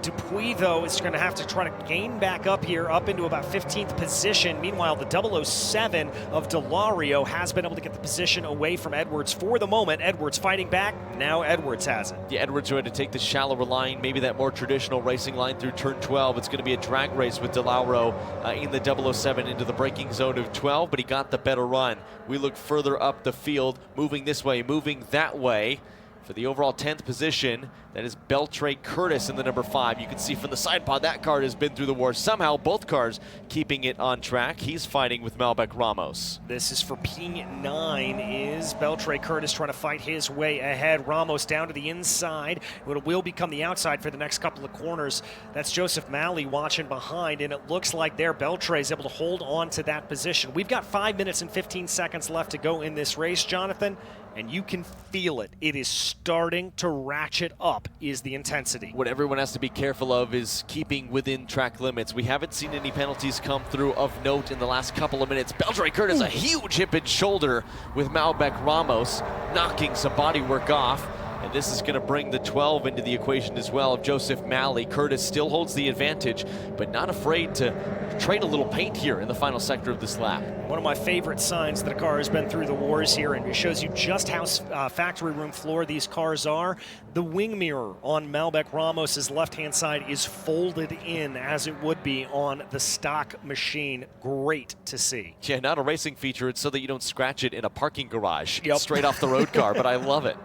Dupuis, though, is going to have to try to gain back up here, up into about 15th position. Meanwhile, the 007 of Delario has been able to get the position away from Edwards for the moment. Edwards fighting back. Now Edwards has it. Yeah, Edwards going to take the shallower line, maybe that more traditional racing line through turn 12. It's going to be a drag race with Delauro in the 007 into the braking zone of 12, but he got the better run. We look further up the field, moving this way, moving that way. For the overall 10th position, that is Beltre Curtis in the number 5. You can see from the side pod that car has been through the war. Somehow both cars keeping it on track. He's fighting with Malbec Ramos. This is for P9, is Beltre Curtis trying to fight his way ahead. Ramos down to the inside. It will become the outside for the next couple of corners. That's Joseph Malley watching behind, and it looks like there Beltre is able to hold on to that position. We've got 5 minutes and 15 seconds left to go in this race, Jonathan, and you can feel it. It is starting to ratchet up, is the intensity. What everyone has to be careful of is keeping within track limits. We haven't seen any penalties come through of note in the last couple of minutes. Beltre Curtis, a huge hip and shoulder with Malbec Ramos, knocking some bodywork off. And this is going to bring the 12 into the equation as well of Joseph Malley. Curtis still holds the advantage, but not afraid to trade a little paint here in the final sector of this lap. One of my favorite signs that a car has been through the wars here, and it shows you just how factory room floor these cars are. The wing mirror on Malbec Ramos's left-hand side is folded in as it would be on the stock machine. Great to see. Yeah, not a racing feature. It's so that you don't scratch it in a parking garage. Yep. Straight off the road car, but I love it.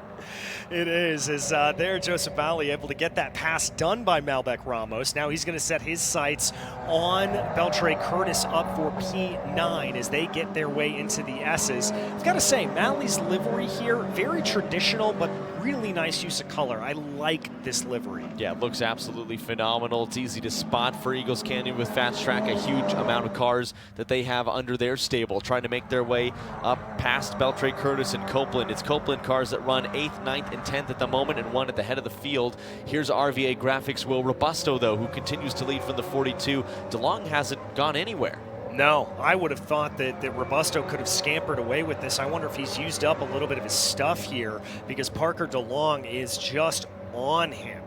It is there Joseph Malley able to get that pass done by Malbec Ramos. Now he's going to set his sights on Beltre Curtis up for P9 as they get their way into the S's. I've got to say, Malley's livery here, very traditional, but really nice use of color. I like this livery. Yeah, it looks absolutely phenomenal. It's easy to spot for Eagles Canyon with Fast Track, a huge amount of cars that they have under their stable, trying to make their way up past Beltre Curtis and Copeland. It's Copeland cars that run 8th, 9th, and 10th at the moment, and 1 at the head of the field. Here's RVA Graphics Will Robusto, though, who continues to lead from the 42. DeLong hasn't gone anywhere. No, I would have thought that Robusto could have scampered away with this. I wonder if he's used up a little bit of his stuff here, because Parker DeLong is just on him.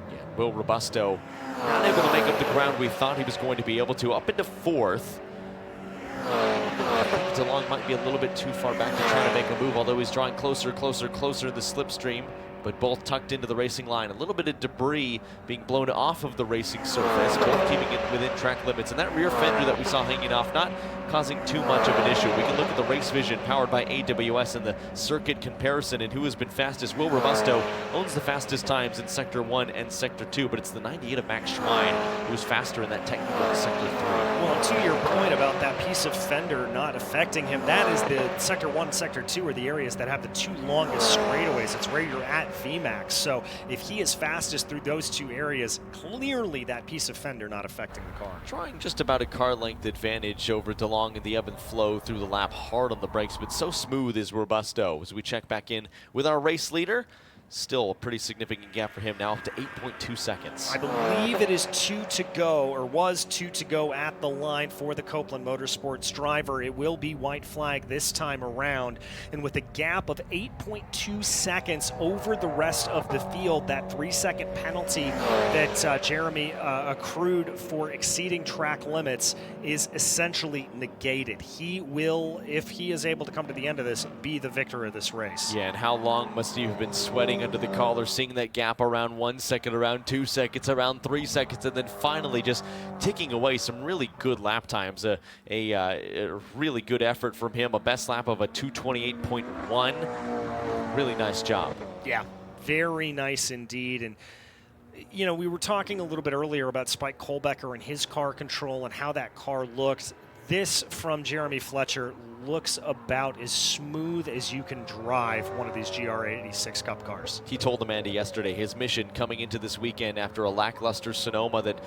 Yeah, Will Robusto not able to make up the ground we thought he was going to be able to. Up into 4th. DeLong might be a little bit too far back to try to make a move, although he's drawing closer in the slipstream. but both tucked into the racing line. A little bit of debris being blown off of the racing surface, both keeping it within track limits. And that rear fender that we saw hanging off, not causing too much of an issue. We can look at the race vision powered by AWS and the circuit comparison and who has been fastest. Will Robusto owns the fastest times in Sector 1 and Sector 2, but it's the 98 of Max Schwein who's faster in that technical in Sector 3. Well, to your point about that piece of fender not affecting him, that is the Sector 1 and Sector 2 are the areas that have the two longest straightaways. It's where you're at VMAX. So if he is fastest through those two areas, clearly that piece of fender not affecting the car. Trying just about a car length advantage over DeLong in the ebb and flow through the lap, hard on the brakes, but so smooth is Robusto. As we check back in with our race leader, still a pretty significant gap for him now, up to 8.2 seconds. I believe it is 2 to go, or was 2 to go at the line for the Copeland Motorsports driver. It will be white flag this time around, and with a gap of 8.2 seconds over the rest of the field, that 3-second penalty that Jeremy accrued for exceeding track limits is essentially negated. He will, if he is able to come to the end of this, be the victor of this race. Yeah, and how long must he have been sweating under the collar, seeing that gap around 1 second, around 2 seconds, around 3 seconds, and then finally just ticking away some really good lap times. A really good effort from him, a best lap of a 2:28.1. Really nice job. Yeah, very nice indeed. And you know, we were talking a little bit earlier about Spike Kohlbecker and his car control and how that car looks. This from Jeremy Fletcher looks about as smooth as you can drive one of these GR86 Cup cars. He told Amanda yesterday his mission coming into this weekend after a lackluster Sonoma that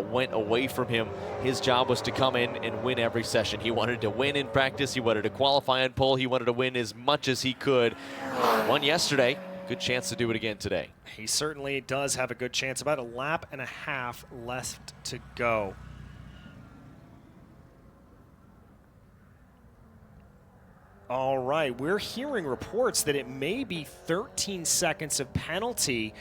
went away from him, his job was to come in and win every session. He wanted to win in practice, he wanted to qualify on pole, he wanted to win as much as he could. Won yesterday, good chance to do it again today. He certainly does have a good chance. About a lap and a half left to go. All right, we're hearing reports that it may be 13 seconds of penalty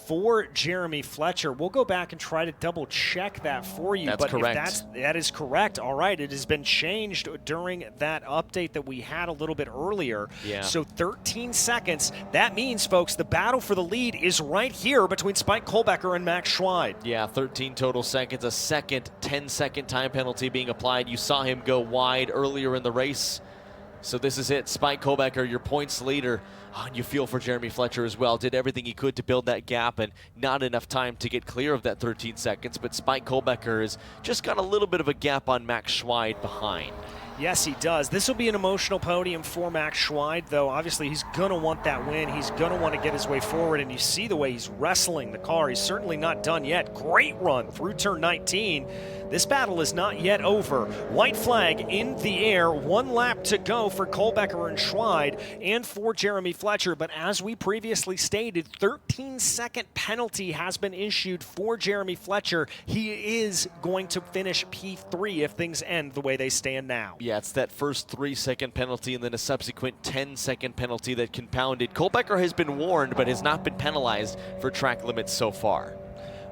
for Jeremy Fletcher. We'll go back and try to double check that for you. That's correct. If that is correct, all right, it has been changed during that update that we had a little bit earlier. Yeah. So 13 seconds, that means, folks, the battle for the lead is right here between Spike Kohlbecker and Max Schwein. Yeah, 13 total seconds, a second 10-second time penalty being applied. You saw him go wide earlier in the race. So this is it. Spike Kohlbecker, your points leader. Oh, and you feel for Jeremy Fletcher as well. Did everything he could to build that gap and not enough time to get clear of that 13 seconds. But Spike Kohlbecker has just got a little bit of a gap on Max Schwein behind. Yes, he does. This will be an emotional podium for Max Schwein, though. Obviously, he's going to want that win. He's going to want to get his way forward, and you see the way he's wrestling the car. He's certainly not done yet. Great run through turn 19. This battle is not yet over. White flag in the air. 1 lap to go for Kohlbecker and Schwein and for Jeremy Fletcher. But as we previously stated, 13-second penalty has been issued for Jeremy Fletcher. He is going to finish P3 if things end the way they stand now. Yeah, it's that first 3-second penalty and then a subsequent 10-second penalty that compounded. Kohlbecker has been warned but has not been penalized for track limits so far.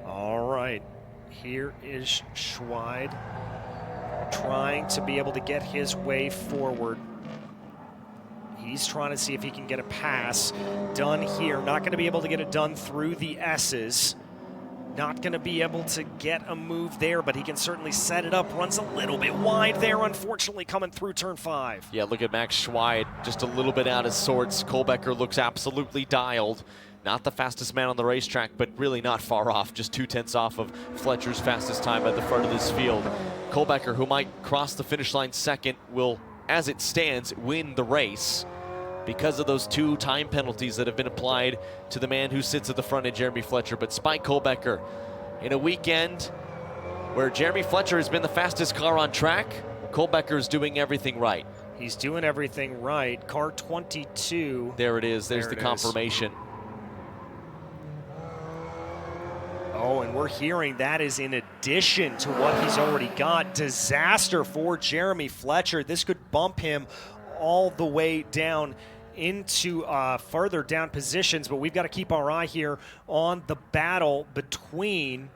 All right. Here is Schwein trying to be able to get his way forward. He's trying to see if he can get a pass done here. Not going to be able to get it done through the S's. Not going to be able to get a move there, but he can certainly set it up. Runs a little bit wide there, unfortunately, coming through turn 5. Yeah, look at Max Schwein, just a little bit out of sorts. Kohlbecker looks absolutely dialed. Not the fastest man on the racetrack, but really not far off. Just 2/10 off of Fletcher's fastest time at the front of this field. Kohlbecker, who might cross the finish line second, will, as it stands, win the race because of those 2 time penalties that have been applied to the man who sits at the front of Jeremy Fletcher. But Spike Kohlbecker, in a weekend where Jeremy Fletcher has been the fastest car on track, Kohlbecker is doing everything right. He's doing everything right. Car 22. There it is. There's the confirmation. Oh, and we're hearing that is in addition to what he's already got. Disaster for Jeremy Fletcher. This could bump him all the way down into further down positions, but we've got to keep our eye here on the battle between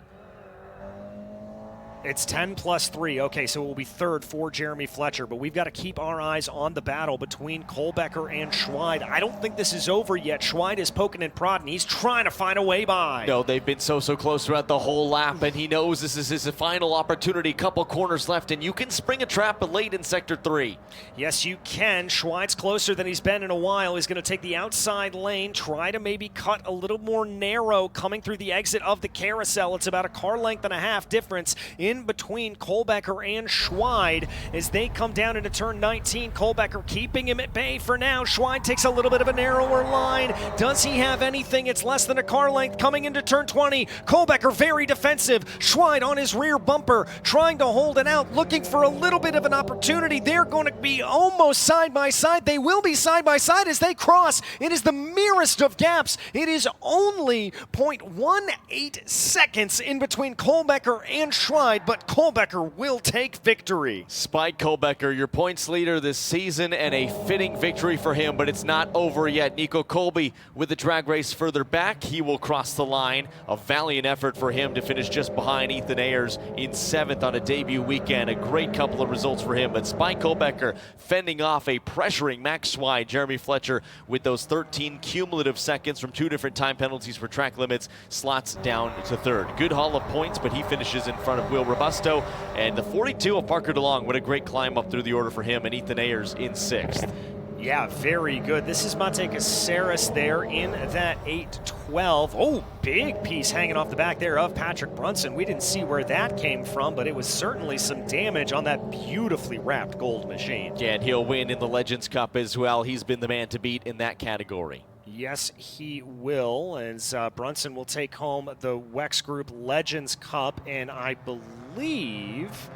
It's 10 plus 3. Okay, so it will be third for Jeremy Fletcher, but we've got to keep our eyes on the battle between Kohlbecker and Schweid. I don't think this is over yet. Schweid is poking and prodding. He's trying to find a way by. No, they've been so close throughout the whole lap, and he knows this is his final opportunity. Couple corners left, and you can spring a trap late in Sector 3. Yes, you can. Schweid's closer than he's been in a while. He's going to take the outside lane, try to maybe cut a little more narrow coming through the exit of the carousel. It's about a car length and a half difference in between Kohlbecker and Schweid as they come down into turn 19. Kohlbecker keeping him at bay for now. Schweid takes a little bit of a narrower line. Does he have anything? It's less than a car length coming into turn 20. Kohlbecker very defensive. Schweid on his rear bumper trying to hold it out, looking for a little bit of an opportunity. They're going to be almost side by side. They will be side by side as they cross. It is the merest of gaps. It is only 0.18 seconds in between Kohlbecker and Schweid, but Kohlbecker will take victory. Spike Kohlbecker, your points leader this season, and a fitting victory for him, but it's not over yet. Nico Colby with the drag race further back. He will cross the line. A valiant effort for him to finish just behind Ethan Ayers in 7th on a debut weekend. A great couple of results for him, but Spike Kohlbecker fending off a pressuring Max Schweid. Jeremy Fletcher with those 13 cumulative seconds from 2 different time penalties for track limits slots down to 3rd. Good haul of points, but he finishes in front of Will Robusto. And the 42 of Parker DeLong, what a great climb up through the order for him, and Ethan Ayers in 6th. Yeah, very good. This is Mate Caceres there in that 8-12. Oh, big piece hanging off the back there of Patrick Brunson. We didn't see where that came from, but it was certainly some damage on that beautifully wrapped gold machine. Yeah, and he'll win in the Legends Cup as well. He's been the man to beat in that category. Yes, he will, as Brunson will take home the Wex Group Legends Cup, and I believe,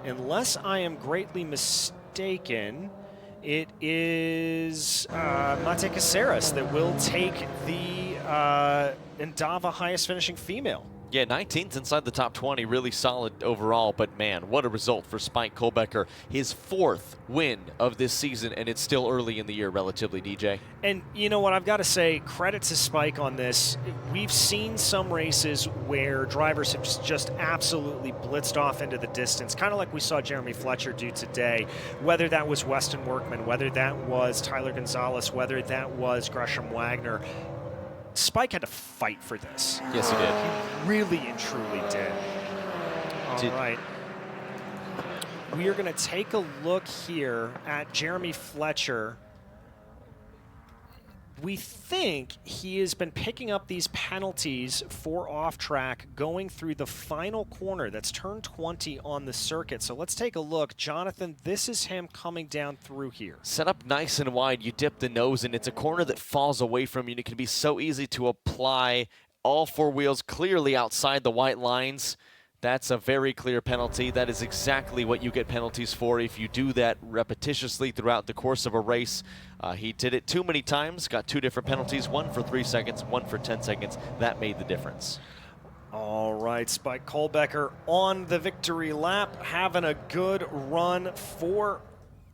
unless I am greatly mistaken, it is Mate Caceres that will take the Endava highest finishing female. Yeah, 19th inside the top 20, really solid overall, but man, what a result for Spike Kohlbecker. His 4th win of this season, and it's still early in the year relatively, DJ. And you know what, I've got to say, credit to Spike on this. We've seen some races where drivers have just absolutely blitzed off into the distance, kind of like we saw Jeremy Fletcher do today, whether that was Weston Workman, whether that was Tyler Gonzalez, whether that was Gresham Wagner. Spike had to fight for this. Yes, he did. He really and truly did. All right. We are going to take a look here at Jeremy Fletcher. We think he has been picking up these penalties for off-track going through the final corner. That's turn 20 on the circuit. So let's take a look. Jonathan, this is him coming down through here. Set up nice and wide. You dip the nose, and it's a corner that falls away from you, and it can be so easy to apply. All 4 wheels clearly outside the white lines. That's a very clear penalty. That is exactly what you get penalties for if you do that repetitiously throughout the course of a race. He did it too many times, got 2 different penalties, 1 for 3 seconds, 1 for 10 seconds. That made the difference. All right, Spike Kohlbecker on the victory lap, having a good run, 4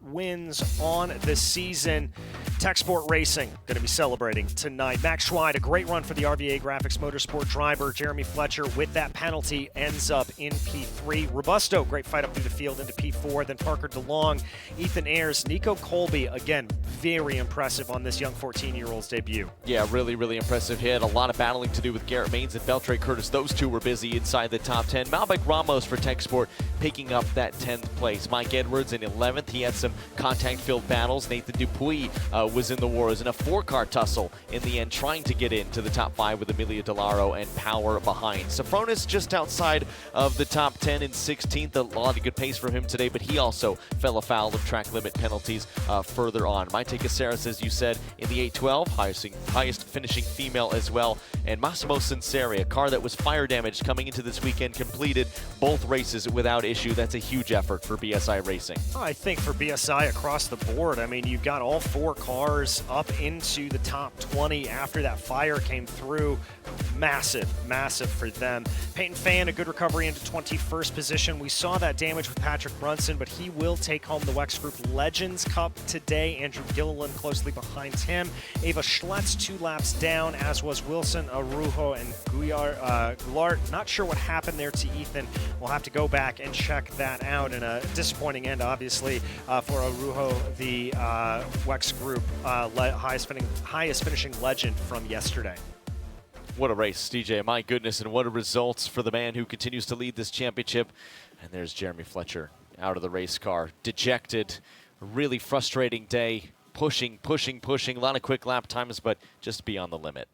wins on the season. Tech Sport Racing going to be celebrating tonight. Max Schweid, a great run for the RVA Graphics Motorsport driver. Jeremy Fletcher with that penalty ends up in P3. Robusto, great fight up through the field into P4. Then Parker DeLong, Ethan Ayers, Nico Colby, again, very impressive on this young 14-year-old's debut. Yeah, really, really impressive hit. A lot of battling to do with Garrett Maines and Beltray Curtis. Those 2 were busy inside the top 10. Malbec Ramos for Tech Sport picking up that 10th place. Mike Edwards in 11th. He had some contact-filled battles. Nathan Dupuis was in the wars in a 4-car tussle in the end, trying to get into the top 5 with Emilio Delaro and Power behind. Safronis just outside of the top 10 in 16th. A lot of good pace from him today, but he also fell afoul of track limit penalties further on. Mate Caceres, as you said, in the 812, highest finishing female as well. And Massimo Sinceri, a car that was fire damaged coming into this weekend, completed both races without issue. That's a huge effort for BSI Racing. I think for BSI PSI across the board. I mean, you've got all 4 cars up into the top 20 after that fire came through. Massive, massive for them. Peyton Fan, a good recovery into 21st position. We saw that damage with Patrick Brunson, but he will take home the WEX Group Legends Cup today. Andrew Gilliland closely behind him. Ava Schletz 2 laps down, as was Wilson, Arujo, and Goulart. Not sure what happened there to Ethan. We'll have to go back and check that out. And a disappointing end, obviously, for Arujo, the WEX Group highest finishing legend from yesterday. What a race, DJ. My goodness, and what a results for the man who continues to lead this championship. And there's Jeremy Fletcher out of the race car. Dejected, really frustrating day. Pushing. A lot of quick lap times, but just beyond the limit.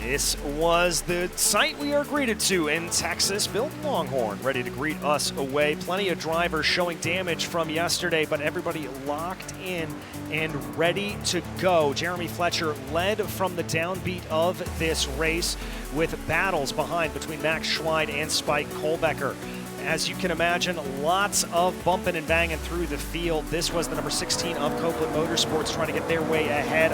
This was the sight we are greeted to in Texas. Bill Longhorn ready to greet us away. Plenty of drivers showing damage from yesterday, but everybody locked in and ready to go. Jeremy Fletcher led from the downbeat of this race with battles behind between Max Schweid and Spike Kohlbecker. As you can imagine, lots of bumping and banging through the field. This was the number 16 of Copeland Motorsports trying to get their way ahead.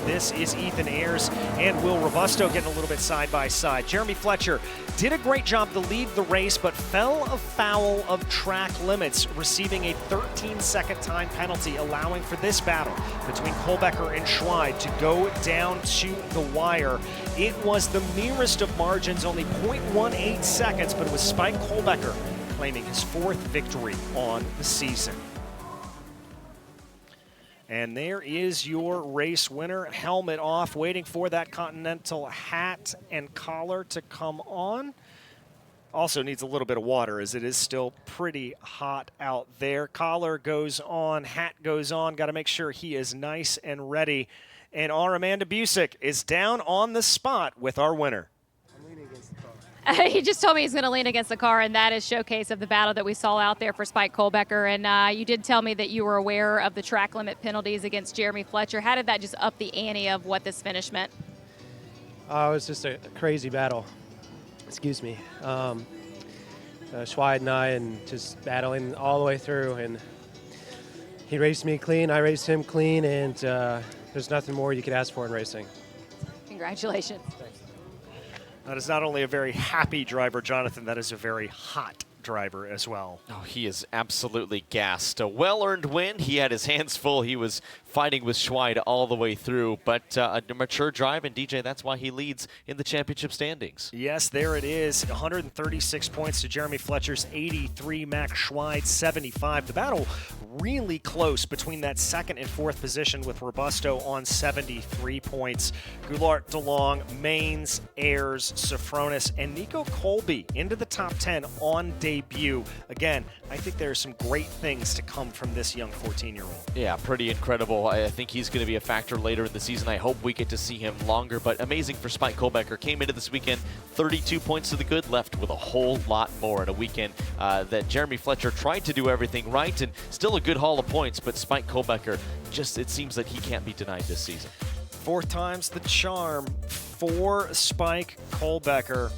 This is Ethan Ayers and Will Robusto getting a little bit side by side. Jeremy Fletcher did a great job to lead the race, but fell afoul of track limits, receiving a 13-second time penalty, allowing for this battle between Kohlbecker and Schweid to go down to the wire. It was the merest of margins, only 0.18 seconds, but it was Spike Kohlbecker claiming his 4th victory on the season. And there is your race winner, helmet off, waiting for that Continental hat and collar to come on. Also needs a little bit of water as it is still pretty hot out there. Collar goes on, hat goes on. Got to make sure he is nice and ready. And our Amanda Busick is down on the spot with our winner. He just told me he's going to lean against the car, and that is showcase of the battle that we saw out there for Spike Kohlbecker. And you did tell me that you were aware of the track limit penalties against Jeremy Fletcher. How did that just up the ante of what this finish meant? It was just a crazy battle. Excuse me. Schweid and I, and just battling all the way through. And he raced me clean, I raced him clean, and there's nothing more you could ask for in racing. Congratulations. That is not only a very happy driver, Jonathan, that is a very hot driver as well. Oh, he is absolutely gassed. A well-earned win. He had his hands full. He was fighting with Schweid all the way through, but a mature drive, and DJ, that's why he leads in the championship standings. Yes, there it is. 136 points to Jeremy Fletcher's 83, Max Schweid 75. The battle really close between that 2nd and 4th position with Robusto on 73 points. Goulart, DeLong, Maines, Ayers, Sofronis, and Nico Colby into the top 10 on debut. Again, I think there are some great things to come from this young 14-year-old. Yeah, pretty incredible. I think he's going to be a factor later in the season. I hope we get to see him longer, but amazing for Spike Kohlbecker. Came into this weekend 32 points to the good, left with a whole lot more in a weekend that Jeremy Fletcher tried to do everything right, and still a good haul of points, but Spike Kohlbecker, just it seems that he can't be denied this season. 4th time's the charm for Spike Kohlbecker.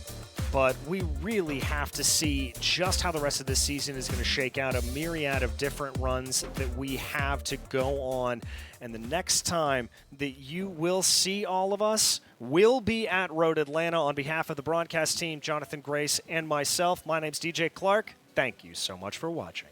But we really have to see just how the rest of this season is going to shake out. A myriad of different runs that we have to go on. And the next time that you will see all of us will be at Road Atlanta. On behalf of the broadcast team, Jonathan Grace and myself, my name's DJ Clark. Thank you so much for watching.